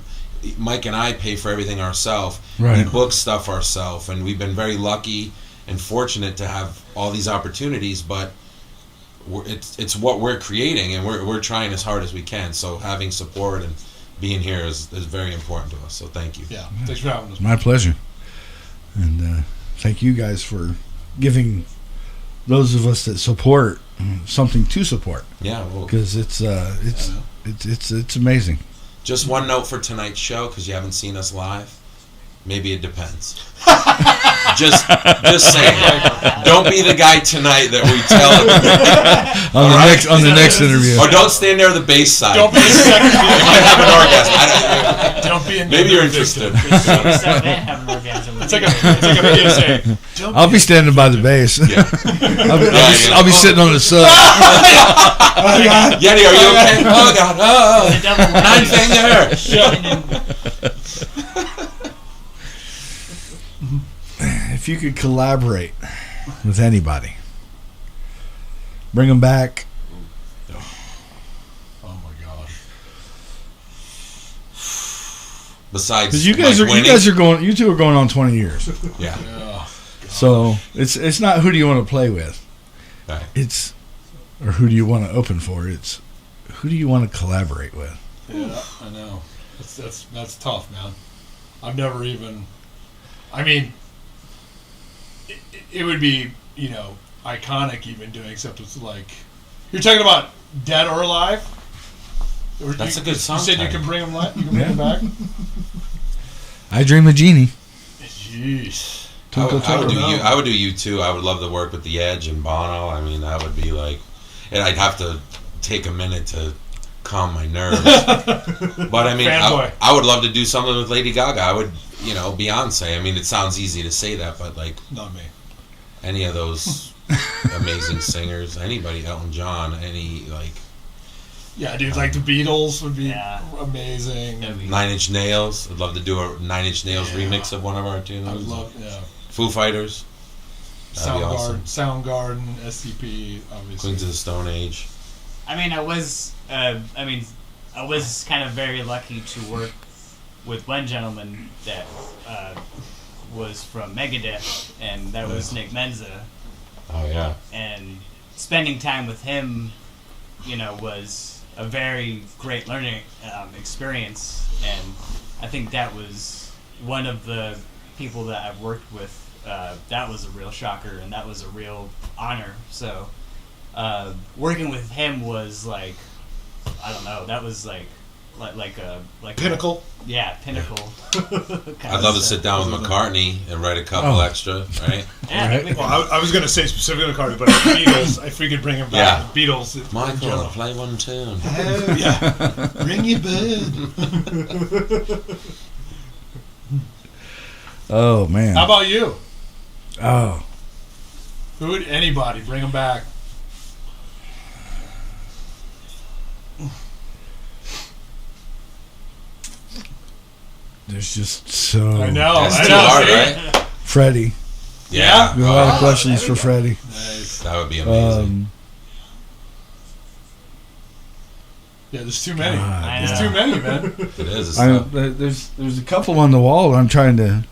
S2: Mike and I pay for everything ourselves.
S3: Right.
S2: We book stuff ourselves, and we've been very lucky and fortunate to have all these opportunities, but it's what we're creating, and we're trying as hard as we can. So having support and being here is very important to us. So thank you.
S4: Yeah. Thanks for having us.
S3: My pleasure. And thank you guys for giving those of us that support something to support,
S2: Yeah. Well,
S3: because it's amazing.
S2: just one note for tonight's show, because you haven't seen us live. Maybe it depends. just saying. Don't be the guy tonight that we tell
S3: on the next interview.
S2: Or don't stand there at the bass side.
S4: Don't be a second.
S2: You might have an orgasm.
S4: Don't be a
S2: Maybe you're interested.
S4: It's like a PSA.
S3: I'll be standing by the bass.
S2: Yeah.
S3: I'll be sitting on the sub.
S2: Yeti, are you okay? Oh God! Oh, nine finger.
S3: If you could collaborate with anybody, bring them back.
S4: Oh my gosh!
S2: Besides,
S3: Because you two are going on 20 years.
S2: Yeah.
S3: So it's not who do you want to play with.
S2: Right.
S3: It's or who do you want to open for. It's who do you want to collaborate with.
S4: Yeah, I know. That's tough, man. I've never even. I mean, it would be iconic even doing, except it's like you're talking about dead or alive. Or
S2: That's a good song.
S4: You said you can bring them back.
S3: I Dream of Jeannie.
S4: Jeez.
S2: I would do you too. I would love to work with The Edge and Bono. I mean, that would be like, and I'd have to take a minute to calm my nerves. But I mean, I would love to do something with Lady Gaga. I would, Beyonce. I mean, it sounds easy to say that, but like,
S4: Not me.
S2: any of those amazing singers, anybody, Elton John,
S4: Yeah, dude, like the Beatles would be
S5: Yeah.
S4: amazing.
S2: Nine Inch Nails. I'd love to do a Nine Inch Nails remix of one of our tunes.
S4: I would love,
S2: Foo Fighters. That'd be awesome.
S4: Soundgarden, SCP, obviously.
S2: Queens of the Stone Age.
S5: I mean, I was kind of very lucky to work with one gentleman that was from Megadeth, and that was Nick Menza.
S2: Oh yeah.
S5: And spending time with him, was a very great learning experience, and I think that was one of the people that I've worked with. That was a real shocker, and that was a real honor. So working with him was like, I don't know, that was like
S4: Pinnacle.
S5: Pinnacle.
S2: I'd love to sit down with McCartney and write a couple extra, right?
S5: Yeah,
S4: Well, I was going to say specifically McCartney, but Beatles, if we could bring him back.
S2: Yeah.
S4: Beatles.
S2: Michael, play one tune.
S4: Oh, yeah. Ring your bird.
S3: Oh man.
S4: How about you?
S3: Oh.
S4: Anybody, bring him back.
S3: There's just so.
S4: I know.
S2: That's too hard, right?
S3: Freddie.
S2: Yeah.
S3: We have a lot of questions for Freddie.
S4: Nice.
S2: That would be amazing.
S4: Yeah, there's too many.
S5: I
S4: There's
S5: know.
S4: too many, man.
S2: It is. It's tough.
S3: There's a couple on the wall. I'm trying to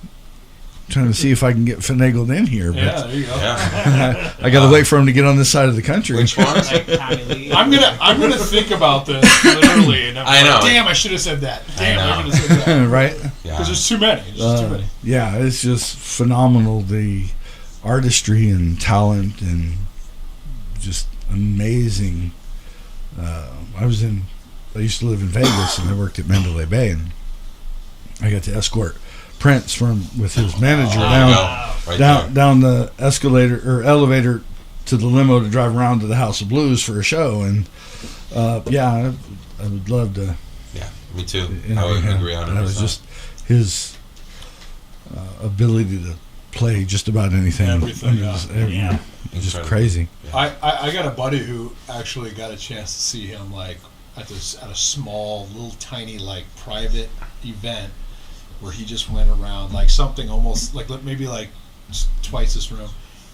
S3: see if I can get finagled in here. But
S4: Yeah, there you go.
S2: Yeah.
S3: I got to wait for him to get on this side of the country.
S2: Which ones?
S5: like Tommy Lee.
S4: I'm gonna think about this literally, and I'm
S2: I know.
S4: Damn, I should have said that. Damn, I
S2: know.
S4: should have said that.
S3: Right?
S2: Yeah.
S4: Because there's too many. There's just too many.
S3: Yeah, it's just phenomenal, the artistry and talent and just amazing. I used to live in Vegas and I worked at Mandalay Bay, and I got to escort Prince with his manager down the escalator or elevator to the limo to drive around to the House of Blues for a show. And I would love to.
S2: Yeah, me too. I would agree on it.
S3: That was just his ability to play just about anything.
S4: Everything,
S5: Yeah.
S3: Just
S2: Incredible.
S3: crazy.
S4: I got a buddy who actually got a chance to see him like at a small, little tiny like private event where he just went around like something almost like maybe like twice this room,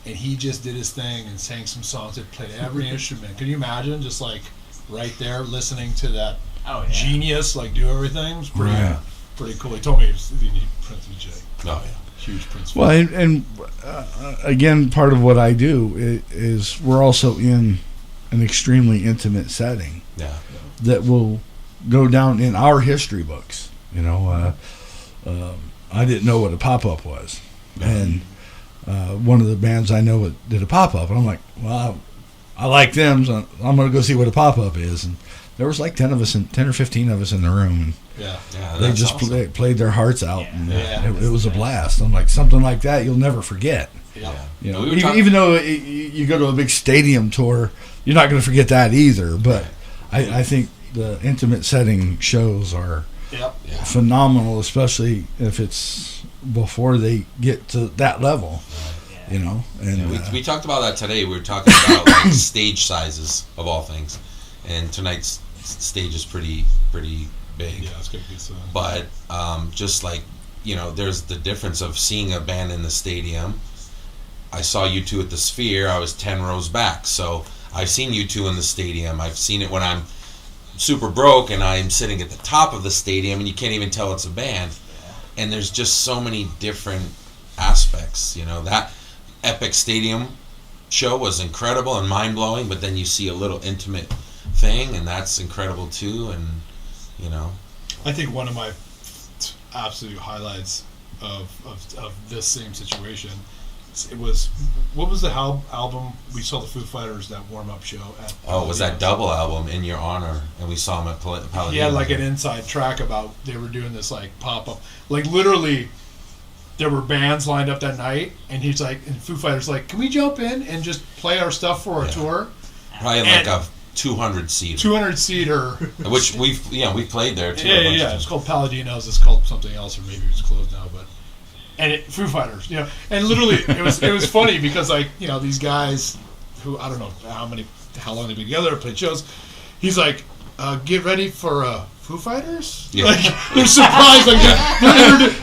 S4: and he just did his thing and sang some songs and played every instrument. Can you imagine just like right there listening to that genius like do everything? It's pretty cool. He told me Prince DJ.
S2: Oh yeah.
S4: Huge Prince.
S3: Well, and again, part of what I do is we're also in an extremely intimate setting
S2: Yeah.
S3: that will go down in our history books. I didn't know what a pop-up was. And one of the bands I know did a pop-up. And I'm like, well, I like them, so I'm going to go see what a pop-up is. And there was like 10 or 15 of us in the room. And
S4: Yeah.
S2: Yeah,
S3: they
S2: that's
S3: just
S2: awesome.
S3: played their hearts out.
S5: Yeah.
S3: And
S4: Yeah.
S3: it was a blast. I'm like, something like that you'll never forget.
S4: Yeah.
S3: You know,
S2: We were
S3: even though you go to a big stadium tour, you're not going to forget that either. But I think the intimate setting shows are
S4: Yep.
S3: phenomenal, especially if it's before they get to that level. You know, and
S2: Yeah, we talked about that today. We were talking about like stage sizes of all things, and tonight's stage is pretty big.
S4: Yeah, it's gonna be so.
S2: But just like, you know, there's the difference of seeing a band in the stadium. I saw you two at the Sphere. I was 10 rows back, so I've seen you two in the stadium. I've seen it when I'm super broke and I'm sitting at the top of the stadium, and you can't even tell it's a band. And there's just so many different aspects. You know, that Epic Stadium show was incredible and mind-blowing, but then you see a little intimate thing, and that's incredible too. And you know,
S4: I think one of my absolute highlights of this same situation, it was, what was the album we saw the Foo Fighters, that warm-up show at?
S2: it was that double album, In Your Honor, and we saw him at Paladino.
S4: He had like an inside track about they were doing this like pop-up, like literally there were bands lined up that night, and he's like, and Foo Fighters like, can we jump in and just play our stuff for a tour?
S2: Probably like a 200-seater.
S4: 200-seater.
S2: Which we played there too.
S4: Yeah. It's called Paladinos. It's called something else, or maybe it's closed now. But Foo Fighters, you know, and literally it was funny because, like, you know, these guys who I don't know how long they've been together, played shows. He's like, get ready for Foo Fighters.
S2: Yeah.
S4: Like, they're surprised. Like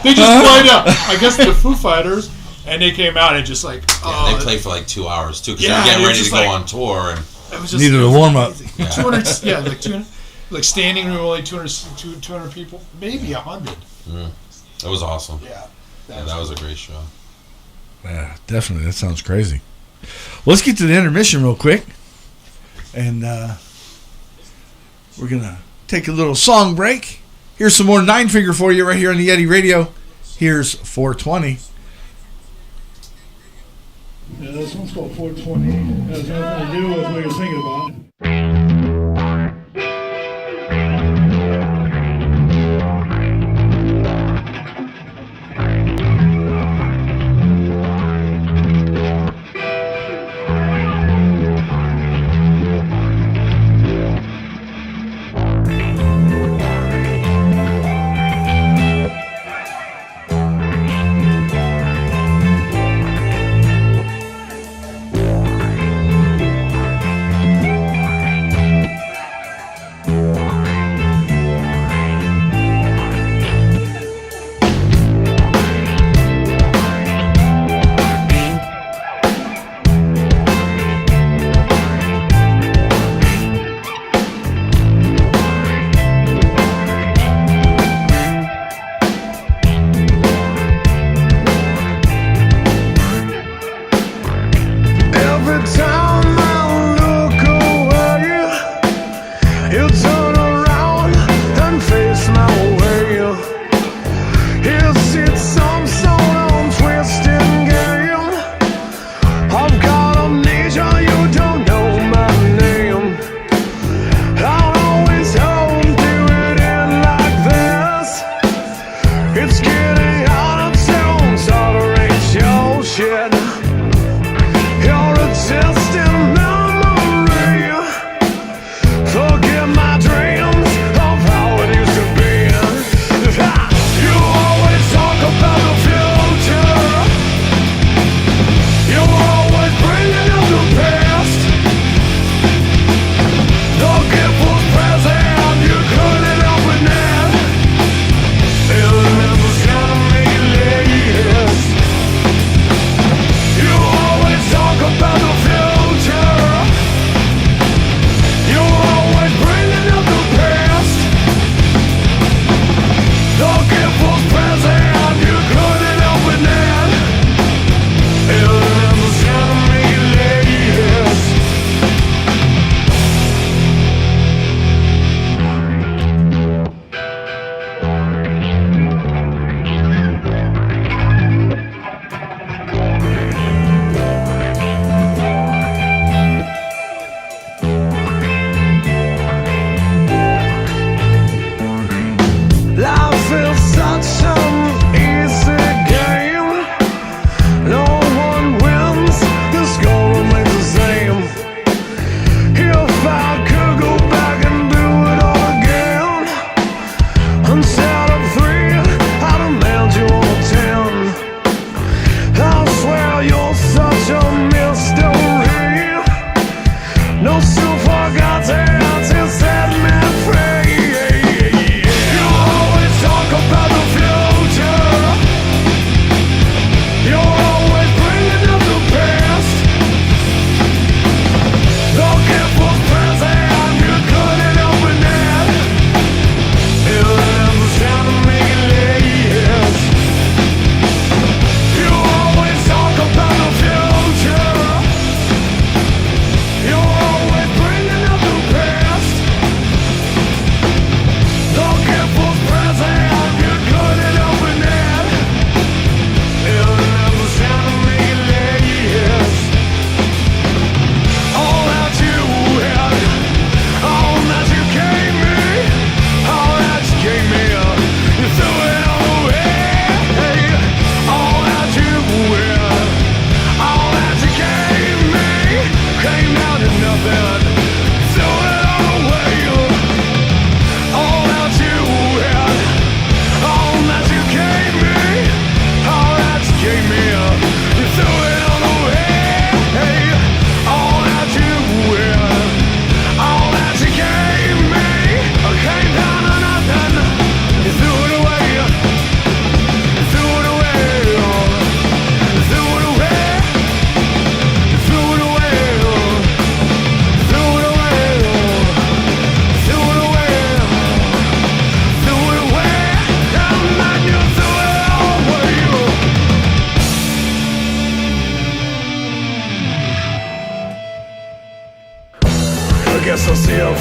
S4: they just played out. I guess the Foo Fighters, and they came out and just like
S2: they played for like 2 hours too, because
S4: Yeah,
S2: they were getting
S4: it was
S2: ready to
S4: just
S2: go
S4: like-
S2: on tour. And
S4: it was just
S3: needed a warm-up.
S4: 200, yeah, like 200, like standing room only 200 people, maybe 100.
S2: it was awesome.
S4: Yeah,
S2: That was a great show.
S3: Yeah, definitely. That sounds crazy. Well, let's get to the intermission real quick. And we're going to take a little song break. Here's some more Nine Finger for you right here on the Yeti Radio. Here's 420.
S6: Yeah, this one's called 420. It has nothing to do with what you're thinking about.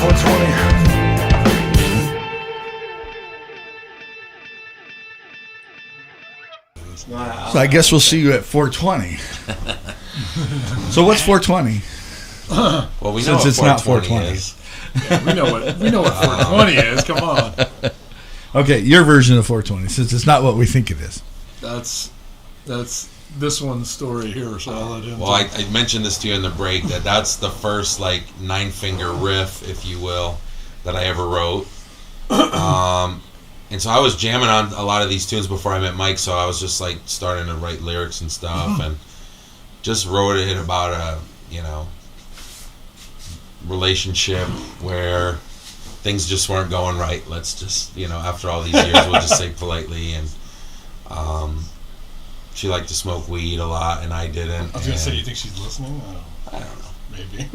S6: 420.
S3: So I guess we'll see you at 420. So what's 420?
S2: Well, we know
S3: Since
S2: what
S3: it's not
S2: 420
S3: 420.
S2: is.
S4: Yeah, we know what 420 is. Come on.
S3: Okay, your version of 420, since it's not what we think it is.
S4: That's this one's story here. So I'll let him.
S2: Well, I mentioned this to you in the break that's the first like 9-finger riff, if you will, that I ever wrote. And so I was jamming on a lot of these tunes before I met Mike, so I was just like starting to write lyrics and stuff, and just wrote it about a relationship where things just weren't going right. Let's just after all these years, we'll just say politely. And she liked to smoke weed a lot, and I didn't.
S4: I was gonna say, you think she's listening?
S2: I don't know.
S4: Maybe.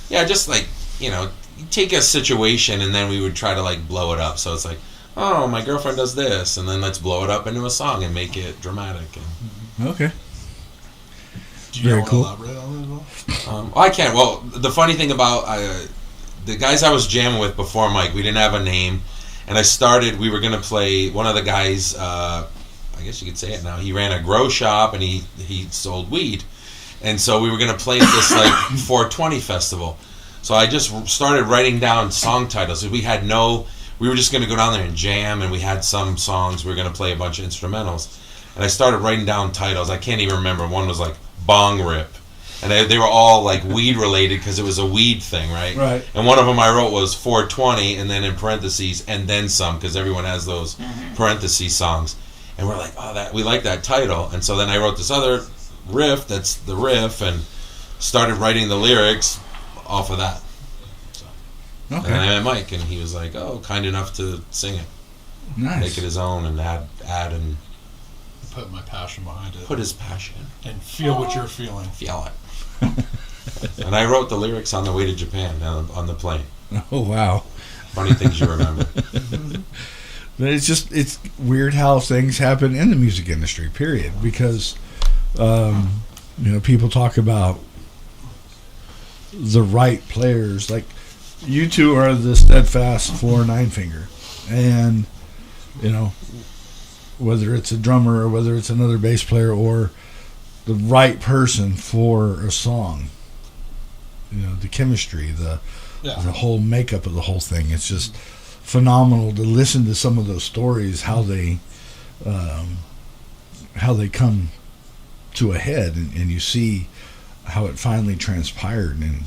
S2: Yeah, just like you take a situation and then we would try to like blow it up. So it's like, oh, my girlfriend does this, and then let's blow it up into a song and make it dramatic. And
S3: Okay.
S4: Do you
S3: Very
S4: want
S3: cool.
S4: to elaborate on it at all?
S2: I can't. Well, the funny thing about the guys I was jamming with before Mike, we didn't have a name, and we were going to play, one of the guys, I guess you could say it now, he ran a grow shop and he sold weed. And so we were going to play at this like 420 festival. So I just started writing down song titles. We were just going to go down there and jam, and we had some songs. We were going to play a bunch of instrumentals. And I started writing down titles. I can't even remember. One was like Bong Rip. And they were all like weed related because it was a weed thing, right?
S3: Right.
S2: And one of them I wrote was 420 and then in parentheses and then some, because everyone has those parentheses songs. And we're like, we like that title. And so then I wrote this other riff that's the riff and started writing the lyrics off of that. So.
S3: Okay.
S2: And I met Mike, and he was like, kind enough to sing it.
S3: Nice.
S2: Make it his own and add and
S4: Put my passion behind it.
S2: put his passion.
S4: And feel what you're feeling.
S2: Feel it. And I wrote the lyrics on the way to Japan on the plane.
S3: Oh, wow.
S2: Funny things you remember.
S3: But it's weird how things happen in the music industry, period. Because, people talk about the right players. Like, you two are the steadfast for 9-finger. And, whether it's a drummer or whether it's another bass player or the right person for a song, the chemistry, the whole makeup of the whole thing. It's just phenomenal to listen to some of those stories, how they come to a head, and you see how it finally transpired, and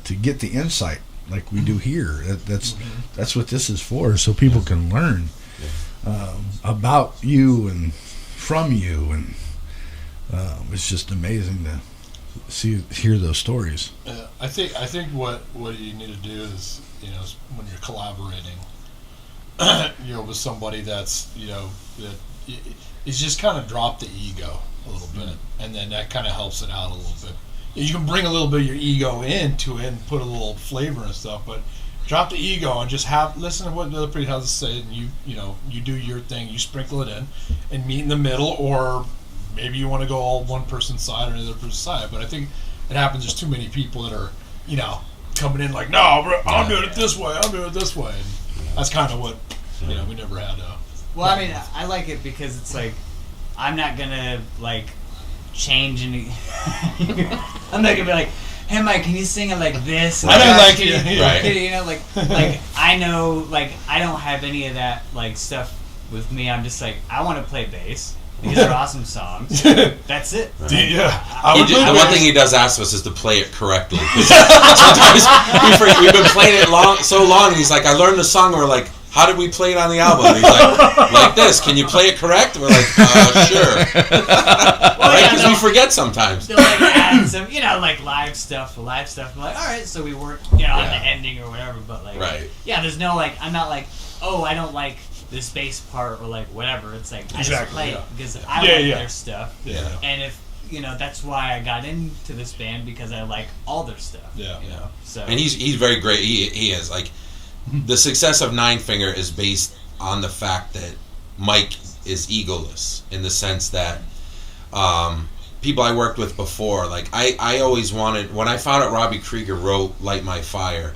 S3: to get the insight like we do here. That's what this is for, so people can learn about you and from you, and it's just amazing to hear those stories.
S4: I think what you need to do is when you're collaborating, with somebody that's that is just kind of drop the ego a little bit, and then that kind of helps it out a little bit. You can bring a little bit of your ego into it and put a little flavor and stuff, but drop the ego and just listen to what the other person has to say, and you do your thing, you sprinkle it in, and meet in the middle, or maybe you want to go all one person's side or another person's side. But I think it happens. There's too many people that are coming in like, no, I'm doing it this way, I'm doing it this way, and that's kind of what we never had.
S5: Well, I mean, I like it because it's like I'm not gonna like change any. I'm not gonna be like, hey Mike, can you sing it like this?
S4: I don't like it.
S5: Right. Like I know, like I don't have any of that like stuff with me. I'm just like, I want to play bass. These are awesome songs. That's it.
S2: Right.
S4: Yeah.
S2: One thing he does ask us is to play it correctly. Sometimes we've been playing it so long, and he's like, I learned the song. We're like, how did we play it on the album? And he's like this. Can you play it correct? We're like, sure. Right? Because we forget sometimes.
S5: They'll like add some, like live stuff. I'm like, all right, so we weren't, on the ending or whatever. But like, there's no like, I'm not like, I don't like this bass part or like whatever. It's like I just play it because I like their stuff.
S2: Yeah.
S5: And if that's why I got into this band, because I like all their stuff.
S2: Yeah.
S5: So
S2: and he's very great. He is like the success of 9-finger is based on the fact that Mike is egoless, in the sense that people I worked with before, like I always wanted, when I found out Robbie Krieger wrote Light My Fire,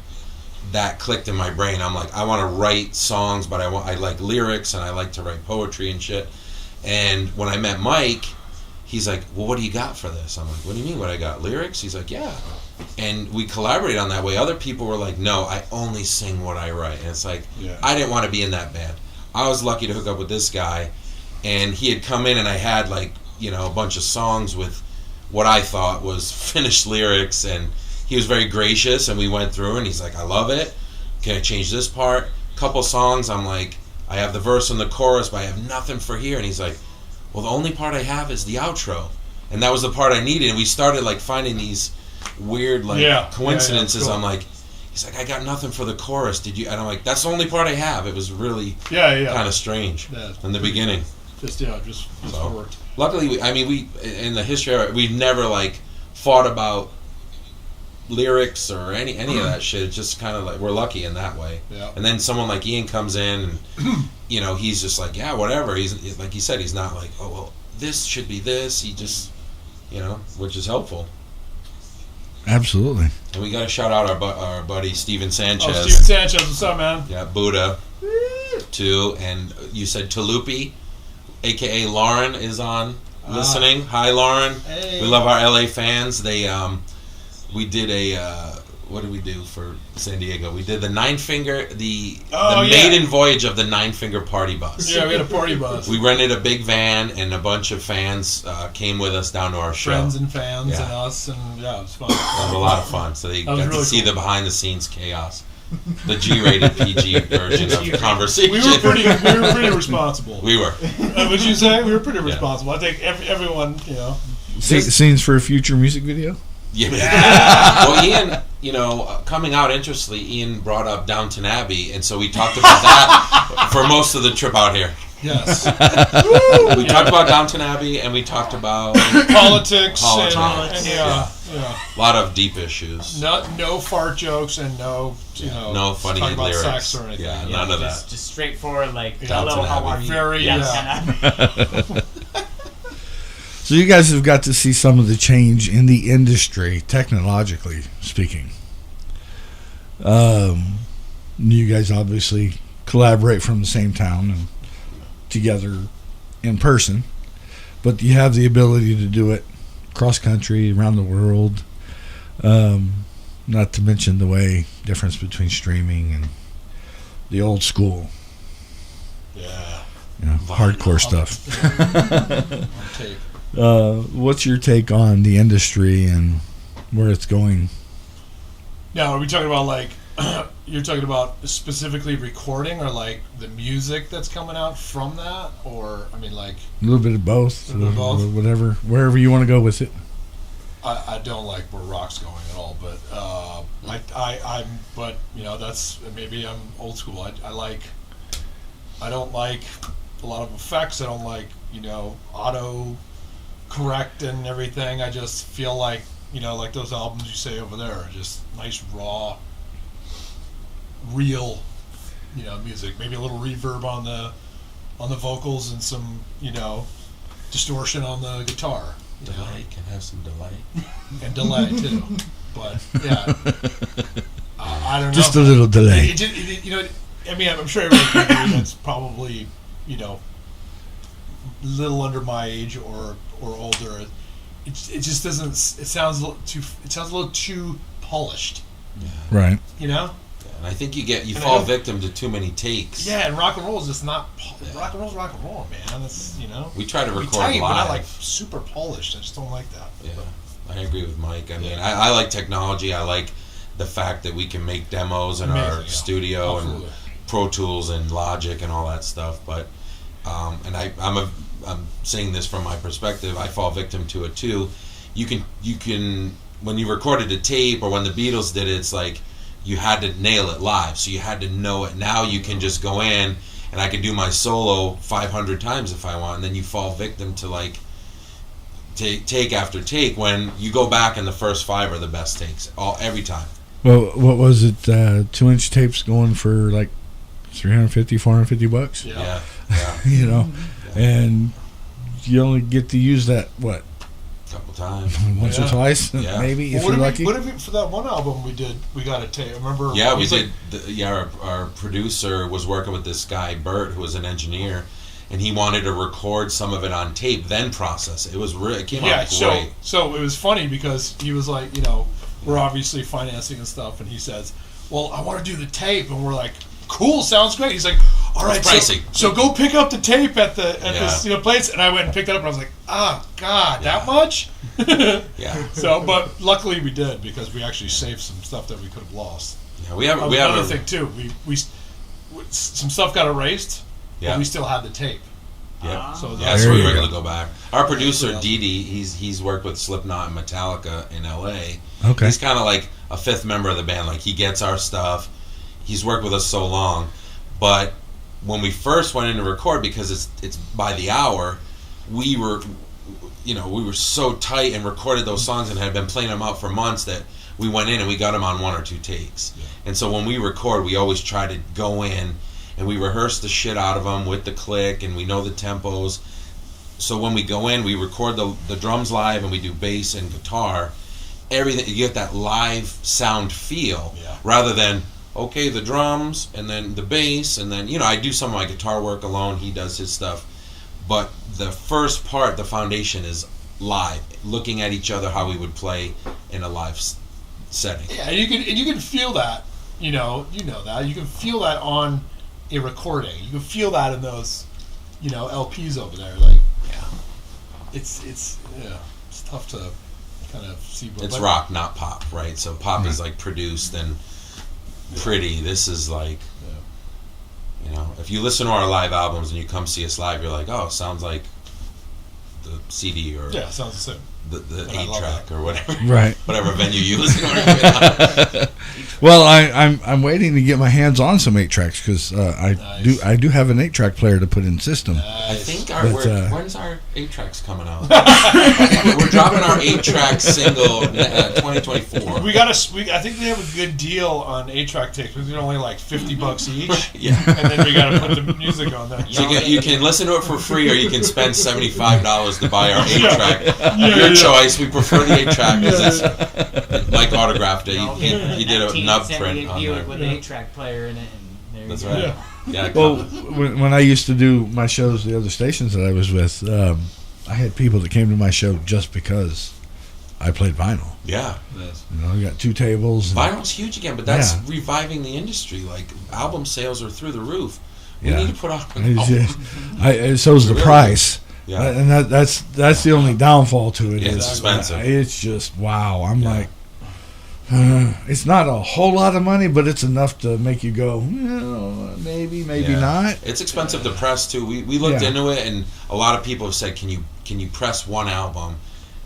S2: that clicked in my brain. I'm like, I want to write songs, but I like lyrics, and I like to write poetry and shit. And when I met Mike, he's like, well, what do you got for this? I'm like, what do you mean what I got? Lyrics? He's like, yeah. And we collaborated on that way. Other people were like, no, I only sing what I write. And it's like, I didn't want to be in that band. I was lucky to hook up with this guy, and he had come in, and I had like, you know, a bunch of songs with what I thought was finished lyrics, and he was very gracious, and we went through, and he's like, I love it. Can I change this part? Couple songs, I'm like, I have the verse and the chorus, but I have nothing for here. And he's like, well, the only part I have is the outro. And that was the part I needed. And we started like finding these weird like coincidences. Cool. I'm like, he's like, I got nothing for the chorus. Did you? And I'm like, that's the only part I have. It was really kind of strange in the beginning.
S4: Just worked.
S2: Luckily, we in the history of it, we've never like fought about lyrics or any of that shit. It's just kind of like we're lucky in that way. Yeah. And then someone like Ian comes in, and you know, he's just like, yeah, whatever. He's like he said, he's not like, oh well, this should be this. He just, you know, which is helpful.
S3: Absolutely.
S2: And we got to shout out our buddy Steven Sanchez.
S4: Oh, Steven Sanchez, what's up, man?
S2: Yeah, Buddha too. And you said Talupi, aka Lauren, is on listening. Hi, Lauren. Hey. We love our LA fans. They we did what did we do for San Diego? We did the NINEFINGER, the maiden voyage of the NINEFINGER party bus.
S4: Yeah, we had a party bus.
S2: We rented a big van, and a bunch of fans came with us down to our show.
S4: Friends and fans and us, and it was fun. It
S2: was a lot of fun. So they got really to see the behind-the-scenes chaos. The G-rated PG version of conversation.
S4: We were pretty responsible.
S2: We were.
S4: Would you say we were pretty responsible? I think everyone, you know.
S3: Scenes for a future music video.
S2: Yeah. Well, Ian, you know, coming out interestingly, Ian brought up Downton Abbey, and so we talked about that for most of the trip out here.
S4: Yes.
S2: We talked about Downton Abbey, and we talked about
S4: politics. And
S2: a lot of deep issues.
S4: No fart jokes and no
S2: funny
S4: talk about
S2: lyrics.
S4: Sex or anything.
S2: Yeah, none of that.
S5: Just straightforward, like,
S2: Downton
S5: hello, how
S2: Abbey.
S5: are you?
S4: Very,
S3: So you guys have got to see some of the change in the industry, technologically speaking. You guys obviously collaborate from the same town and together in person, but you have the ability to do it cross country, around the world. Not to mention the difference between streaming and the old school.
S4: Yeah.
S3: You know, hardcore stuff. What's your take on the industry and where it's going?
S4: Now, are we talking about like you're talking about specifically recording, or like the music that's coming out from that, or I mean like
S3: a little bit of both, whatever, wherever you want to go with it.
S4: I don't like where rock's going at all, but but you know, that's maybe I'm old school. I don't like a lot of effects. I don't like, you know, auto correct and everything. I just feel like, you know, like those albums you say over there are just nice, raw, real, you know, music. Maybe a little reverb on the vocals and some, you know, distortion on the guitar.
S2: Delay can have some delay.
S4: And delay too. But yeah, I don't know.
S3: Just a little delay.
S4: You know, I mean, I'm sure everyone can agree that's probably, you know, a little under my age or older. It just doesn't. It sounds a little too polished.
S2: Yeah.
S3: Right.
S4: You know.
S2: And I think you fall victim to too many takes.
S4: Yeah, and rock and roll is just not rock and roll, man. That's, you know.
S2: We try to record
S4: tight,
S2: live.
S4: But I like super polished. I just don't like that.
S2: Yeah, I agree with Mike. I mean, I like technology. I like the fact that we can make demos in our studio and Pro Tools and Logic and all that stuff. But and I'm saying this from my perspective. I fall victim to it too. You can when you recorded a tape or when the Beatles did it, it's like you had to nail it live, so you had to know it. Now you can just go in and I can do my solo 500 times if I want, and then you fall victim to like take after take when you go back and the first 5 are the best takes every time.
S3: Well, what was it? 2-inch tapes going for like $350, $450?
S2: Yeah.
S3: You know, and you only get to use that
S2: couple times.
S3: Once or twice,
S2: Yeah.
S3: maybe, if
S4: Well,
S3: you're lucky.
S4: what if for that one album we did, we got a tape. Remember?
S2: Yeah, we
S4: he's
S2: did.
S4: like-
S2: Our producer was working with this guy, Bert, who was an engineer, and he wanted to record some of it on tape, then process it. It came out great.
S4: So it was funny because he was like, we're obviously financing and stuff, and he says, well, I want to do the tape, and we're like, cool, sounds great. He's like, all right,
S2: pricey.
S4: So go pick up the tape at this place, and I went and picked it up, and I was like, God, that much?
S2: Yeah.
S4: So, but luckily we did, because we actually saved some stuff that we could have lost.
S2: Yeah, we have
S4: another thing too. We some stuff got erased,
S2: Yeah.
S4: but we still had the tape.
S2: Yeah.
S4: So
S2: That's
S3: There
S2: where we
S3: you
S2: were
S3: go.
S2: able to go back. Our producer, Didi, he's worked with Slipknot and Metallica in L.A.
S3: Okay.
S2: He's kind of like a fifth member of the band. Like, he gets our stuff. He's worked with us so long. But when we first went in to record, because it's by the hour, we were so tight and recorded those songs and had been playing them out for months that we went in and we got them on 1 or 2 takes. Yeah. And so when we record, we always try to go in and we rehearse the shit out of them with the click, and we know the tempos. So when we go in, we record the drums live, and we do bass and guitar. Everything, you get that live sound feel, rather than, okay, the drums, and then the bass, and then, I do some of my guitar work alone, he does his stuff. But the first part, the foundation, is live, looking at each other, how we would play in a live setting.
S4: Yeah, and you can feel that, you know that. You can feel that on a recording. You can feel that in those, LPs over there. Like, it's tough to kind of see.
S2: It's rock, not pop, right? So pop is like produced and pretty. This is like, if you listen to our live albums and you come see us live, you're like, oh, it sounds like the CD or
S4: it sounds the same.
S2: The 8-track or whatever,
S3: Right?
S2: Whatever venue you listen to.
S3: Well, I'm waiting to get my hands on some 8-tracks because I do have an 8-track player to put in system.
S2: I think when's our 8-tracks coming out? We're dropping our 8-track single 2024.
S4: I think they have a good deal on 8-track tapes because they're only like $50 each.
S2: Yeah,
S4: and then we got to put the music on there.
S2: So you can listen to it for free, or you can spend $75 to buy our 8-track. Your choice. We prefer the 8-track because Mike autographed it. He did a nub print on there.
S5: With an 8-track player in it. And
S2: That's right. Yeah.
S3: Well, when I used to do my shows, the other stations that I was with, I had people that came to my show just because I played vinyl.
S2: Yeah.
S3: I got 2 tables.
S2: Vinyl's huge again, but that's reviving the industry. Like, album sales are through the roof. We need to put out an album.
S3: So's the price.
S2: Yeah.
S3: And that's the only downfall to it.
S2: Yeah, it's expensive.
S3: It's just, wow. I'm like, it's not a whole lot of money, but it's enough to make you go, maybe not.
S2: It's expensive to press too. We looked into it, and a lot of people have said, can you press one album?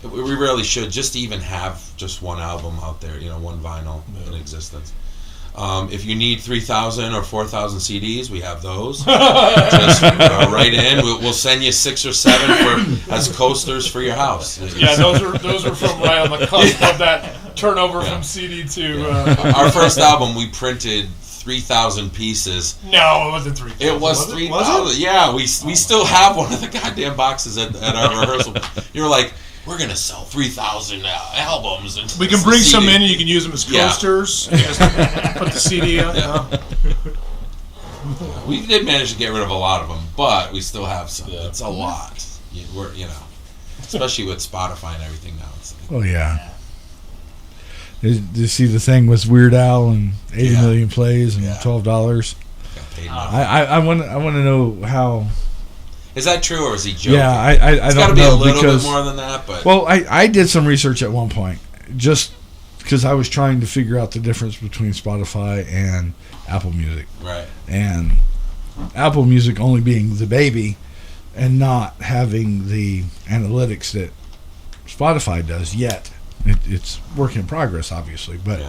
S2: We really should, just to even have just one album out there, one vinyl in existence. If you need 3,000 or 4,000 CDs, we have those. Just write in. We'll send you 6 or 7 as coasters for your house.
S4: Yeah, those were from right on the cusp of that turnover from CD to.
S2: Our first album, we printed 3,000 pieces.
S4: No, it wasn't 3,000.
S2: It was 3,000. Yeah, we still have one of the goddamn boxes at our rehearsal. You were like, we're going to sell 3,000 albums. And
S4: we can bring some in and you can use them as coasters. Yeah. Just put the CD on.
S2: Yeah. We did manage to get rid of a lot of them, but we still have some. Yeah. It's a lot. We're, especially with Spotify and everything now. It's like,
S3: oh, yeah. Did you see the thing with Weird Al and 80 million plays and $12? I want to know how.
S2: Is that true, or is he joking?
S3: Yeah, I don't know. It's got to
S2: be a little bit more than that, but...
S3: Well, I did some research at one point, just because I was trying to figure out the difference between Spotify and Apple Music.
S2: Right.
S3: And Apple Music only being the baby and not having the analytics that Spotify does yet. It's work in progress, obviously, but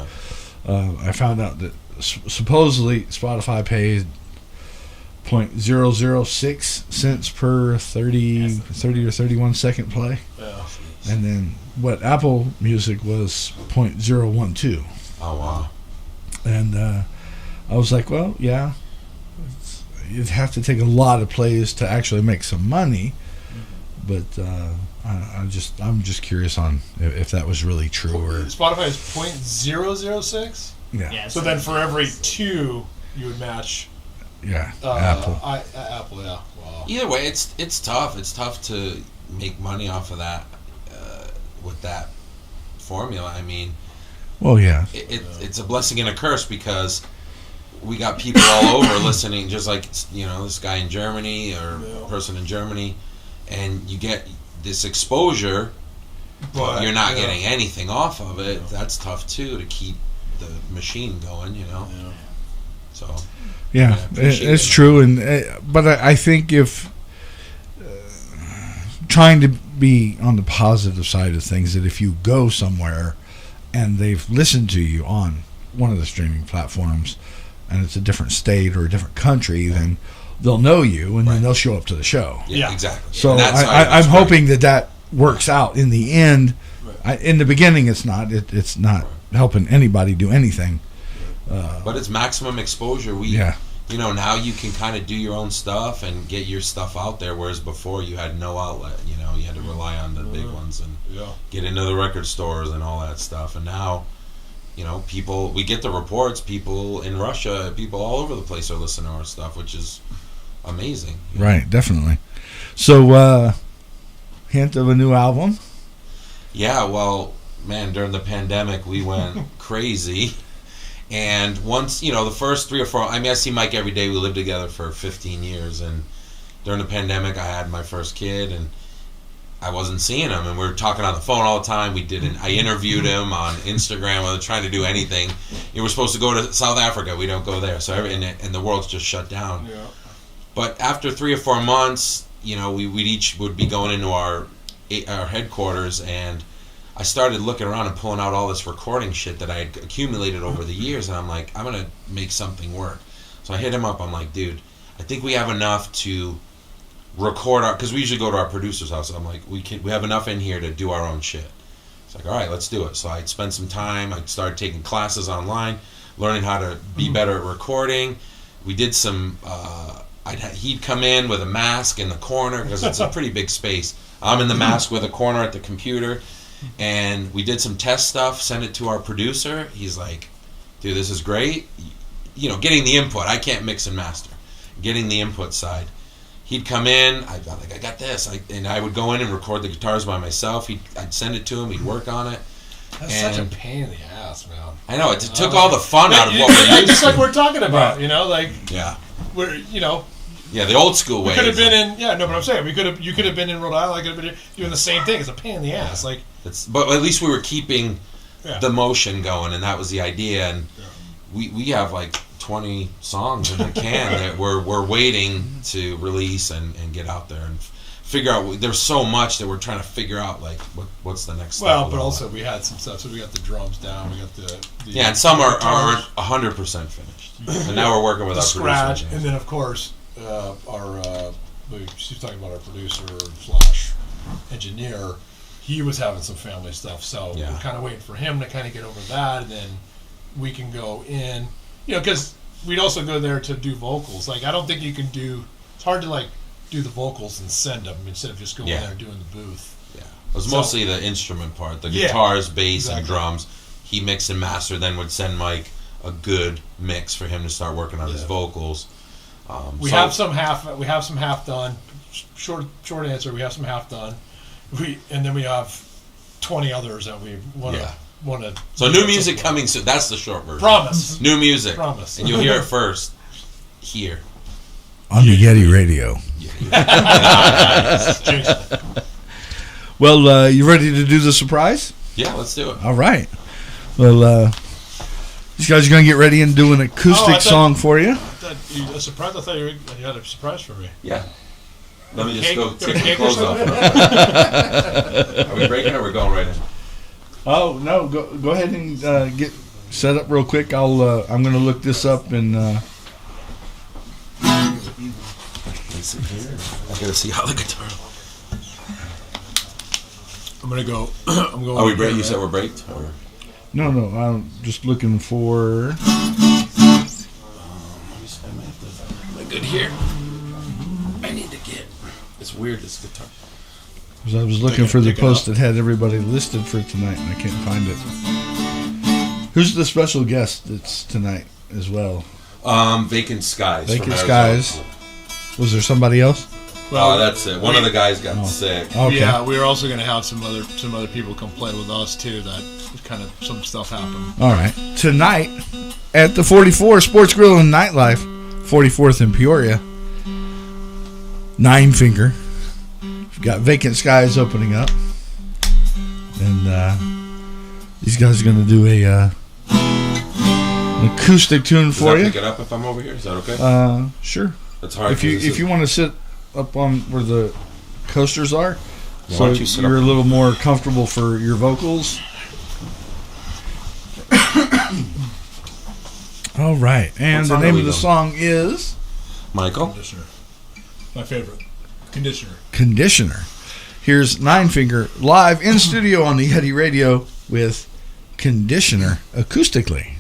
S3: I found out that supposedly Spotify paid 0.006 cents per 30 or 31 second play.
S4: Yeah.
S3: And then what Apple Music was 0.012.
S2: Oh, wow.
S3: And I was like, well, yeah, you'd have to take a lot of plays to actually make some money. But I'm just curious on if that was really true or
S4: Spotify is 0.006.
S3: yeah.
S4: So then for every 2, you would match
S3: Apple.
S4: Apple, yeah. Wow.
S2: Either way, it's tough. It's tough to make money off of that with that formula. I mean,
S3: Well, yeah.
S2: it's a blessing and a curse because we got people all over listening, just like this guy in Germany or person in Germany, and you get this exposure, but you're not getting anything off of it. That's tough too to keep the machine going. So.
S3: Yeah, it's true, but I think if trying to be on the positive side of things, that if you go somewhere and they've listened to you on one of the streaming platforms, and it's a different state or a different country, then they'll know you, and then they'll show up to the show.
S2: Yeah, exactly.
S3: So I'm hoping that works out in the end. In the beginning, it's not. It's not helping anybody do anything.
S2: But it's maximum exposure. Now you can kind of do your own stuff and get your stuff out there, whereas before you had no outlet. You had to rely on the big ones and get into the record stores and all that stuff. And now, we get the reports. People in Russia, people all over the place are listening to our stuff, which is amazing.
S3: Right, definitely. So, hint of a new album?
S2: Yeah, well, man, during the pandemic, we went crazy. And once, the first 3 or 4, I see Mike every day. We lived together for 15 years. And during the pandemic, I had my first kid, and I wasn't seeing him. And we were talking on the phone all the time. I interviewed him on Instagram. I was trying to do anything. We're supposed to go to South Africa. We don't go there. So and the world's just shut down. Yeah. But after 3 or 4 months, we each would be going into our headquarters, and I started looking around and pulling out all this recording shit that I had accumulated over the years, and I'm like, I'm going to make something work. So I hit him up. I'm like, dude, I think we have enough to record because we usually go to our producer's house. I'm like, we have enough in here to do our own shit. It's like, all right, let's do it. So I spent some time. I started taking classes online, learning how to be better at recording. We did some, he'd come in with a mask in the corner because it's a pretty big space. I'm in the mask with a corner at the computer. And we did some test stuff, sent it to our producer. He's like, dude, this is great. Getting the input. I can't mix and master. Getting the input side. He'd come in. I'd be like, I got this. And I would go in and record the guitars by myself. I'd send it to him. He'd work on it.
S4: That's such a pain in the ass, man.
S2: I know. It took all the fun out of what we're used
S4: just like we're talking about, we're,
S2: Yeah, the old school way.
S4: We could have been but I'm saying you could have been in Rhode Island. I could have been doing the same thing. It's a pain in the ass.
S2: But at least we were keeping the motion going, and that was the idea. And we have like 20 songs in the can that we're waiting to release and get out there and figure out. There's so much that we're trying to figure out what's the next step.
S4: Well, but also we had some stuff. So we got the drums down. We got the
S2: and some are 100% finished. And now we're working with our
S4: scratch,
S2: producer.
S4: And then of course. She's talking about our producer / engineer. He was having some family stuff, so we're kind of waiting for him to kind of get over that, and then we can go in. Because we'd also go there to do vocals. I don't think you can do. It's hard to do the vocals and send them instead of just going there and doing the booth.
S2: Yeah, it was mostly the instrument part, the guitars, bass, and drums. He mixed and mastered, then would send Mike a good mix for him to start working on his vocals.
S4: We have some half done. Short answer. We have some half done. And then we have 20 others that we want to.
S2: So new music coming soon. That's the short version.
S4: Promise.
S2: New music.
S4: Promise.
S2: And you'll hear it first here
S3: on the Yeti Radio. Well, you ready to do the surprise?
S2: Yeah, let's do it.
S3: All right. Well, these guys are going to get ready and do an acoustic song for you.
S4: A surprise? I thought you had a surprise for me.
S2: Yeah. Let me just go take the clothes off. Are we breaking or are we going right in?
S3: Oh, no. Go ahead and get set up real quick. I'm going to look this up and...
S2: Let me see here. I got to see how the guitar...
S4: I'm going to go... I'm going.
S2: Are we break? You said we're braked? Or?
S3: No. I'm just looking for...
S2: Am I good here? I need to get... It's weird, this guitar.
S3: 'Cause I was looking for the post that had everybody listed for tonight, and I can't find it. Who's the special guest that's tonight as well?
S2: Vacant Skies.
S3: Vacant Skies. Was there somebody else?
S2: Well, that's it. One of the guys got sick.
S3: Okay.
S4: Yeah, we were also going to have some other people come play with us too. That kind of some stuff happened.
S3: All right. Tonight at the 44 Sports Grill Nightlife, 44th in Peoria. NINEFINGER. We've got Vacant Skies opening up, and these guys are going to do an acoustic tune for you.
S2: Does that pick it up if I'm over here? Is that okay?
S3: Sure.
S2: That's hard.
S3: If you want to sit up on where the coasters are,
S2: Why
S3: so
S2: don't you sit
S3: you're
S2: up?
S3: a little more comfortable for your vocals. All right, and
S2: What
S3: the
S2: song
S3: name
S2: are
S3: of
S2: we
S3: the
S2: doing?
S3: song is
S2: Michael.
S4: Conditioner. My favorite. Conditioner.
S3: Conditioner. Here's NINEFINGER live in studio on the Yeti Radio with Conditioner acoustically.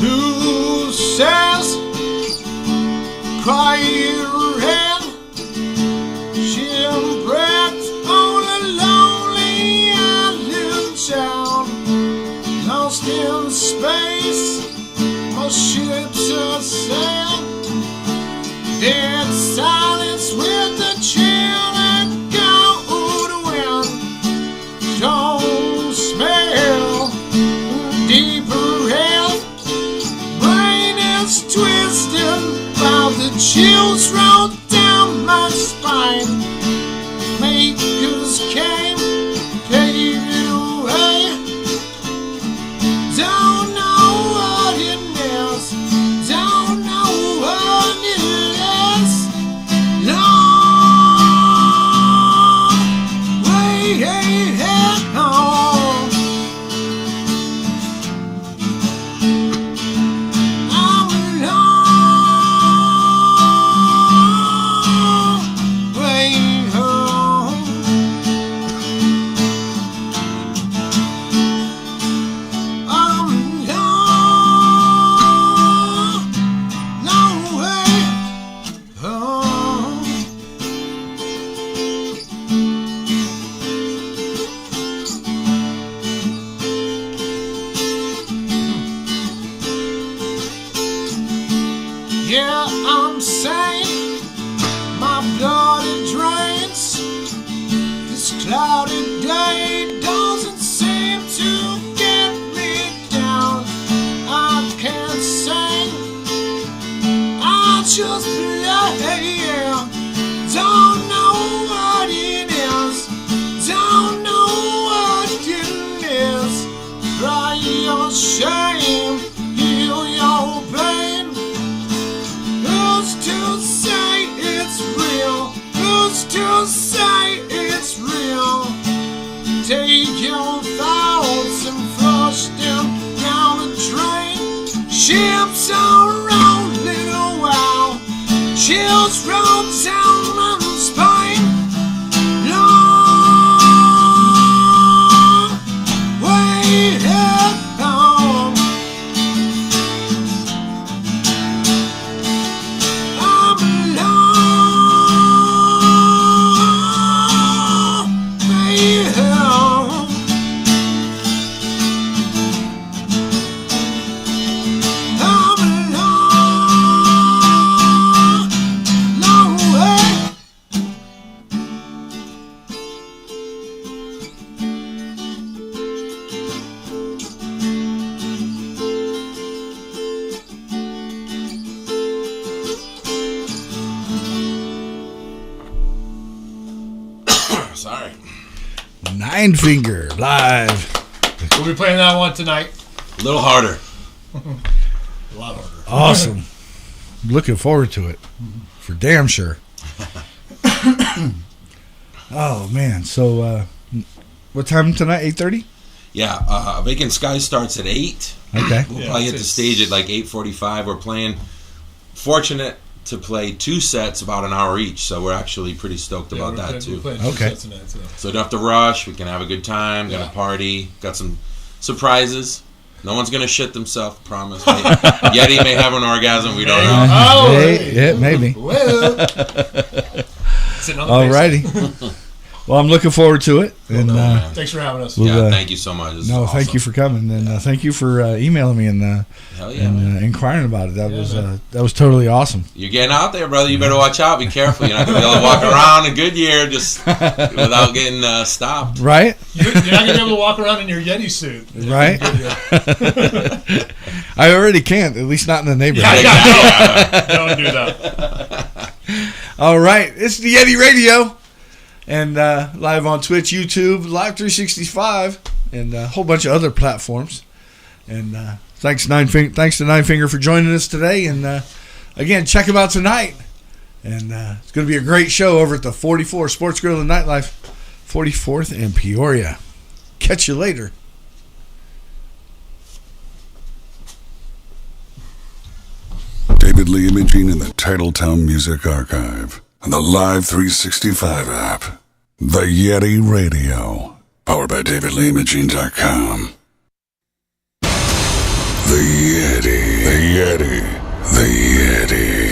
S7: Who says cry your head? Shipwrecked on a lonely island town, lost in space, my ships are sailed. Dead silence with the chill and cold wind. Don't smell deeper hell. Brain is twisted while the chills roll down my spine. Makers came, gave it away. Don't know what it is. Don't know what it is. Long way ahead home. I'm a long way home. I'm a long way home. Yeah, I'm sane. My blood it drains. This cloudy day doesn't seem to get me down. I can't sing. I just play. Don't know what it is. Don't know what it is. Cry your shame. Heal your pain. Who's to say it's real? Who's to say it's real? Take your thoughts and flush them down the drain. Ships are rolling a while. Chills roll down my spine. Long way home. I'm long way home. I'm long way.
S2: Sorry.
S3: NINEFINGER live.
S4: We'll be playing that one tonight.
S2: A little harder.
S4: A lot harder.
S3: Awesome. Looking forward to it. For damn sure. Oh, man. So, what time tonight? 8:30?
S2: Yeah, Vacant Sky starts at 8.
S3: Okay.
S2: We'll probably hit the stage at like 8:45. We're playing. Fortunate to play 2 sets about an hour each, so we're actually pretty stoked about that too.
S3: Okay.
S2: So we don't have to rush. We can have a good time. Gonna party. Got some surprises. No one's gonna shit themselves. Promise. Yeti may have an orgasm. We don't know.
S3: Maybe.
S4: Well,
S3: Alrighty. Well, I'm looking forward to it. And
S4: thanks for having us.
S2: Thank you so much. This is awesome.
S3: Thank you for coming, and thank you for emailing me and
S2: Hell yeah, man.
S3: inquiring about it. That was totally awesome.
S2: You're getting out there, brother. You better watch out. Be careful. You're not gonna be able to walk around in Goodyear just without getting stopped.
S3: Right?
S4: You're not gonna be able to walk around in your Yeti suit.
S3: Right? I already can't. At least not in the neighborhood.
S4: Don't do that.
S3: All right, it's the Yeti Radio. And live on Twitch, YouTube, Live 365, and a whole bunch of other platforms. And thanks to NINEFINGER for joining us today. And again, check them out tonight. And it's going to be a great show over at the 44 Sports Grill Nightlife, 44th and Peoria. Catch you later.
S1: David Lee Imaging in the Titletown Music Archive. And the Live 365 app. The Yeti Radio. Powered by DavidLeeImaging.com. The Yeti. The Yeti. The Yeti.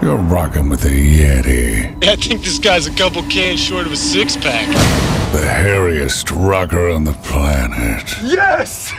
S1: You're rocking with the Yeti.
S8: I think this guy's a couple cans short of a 6-pack.
S1: The hairiest rocker on the planet.
S8: Yes!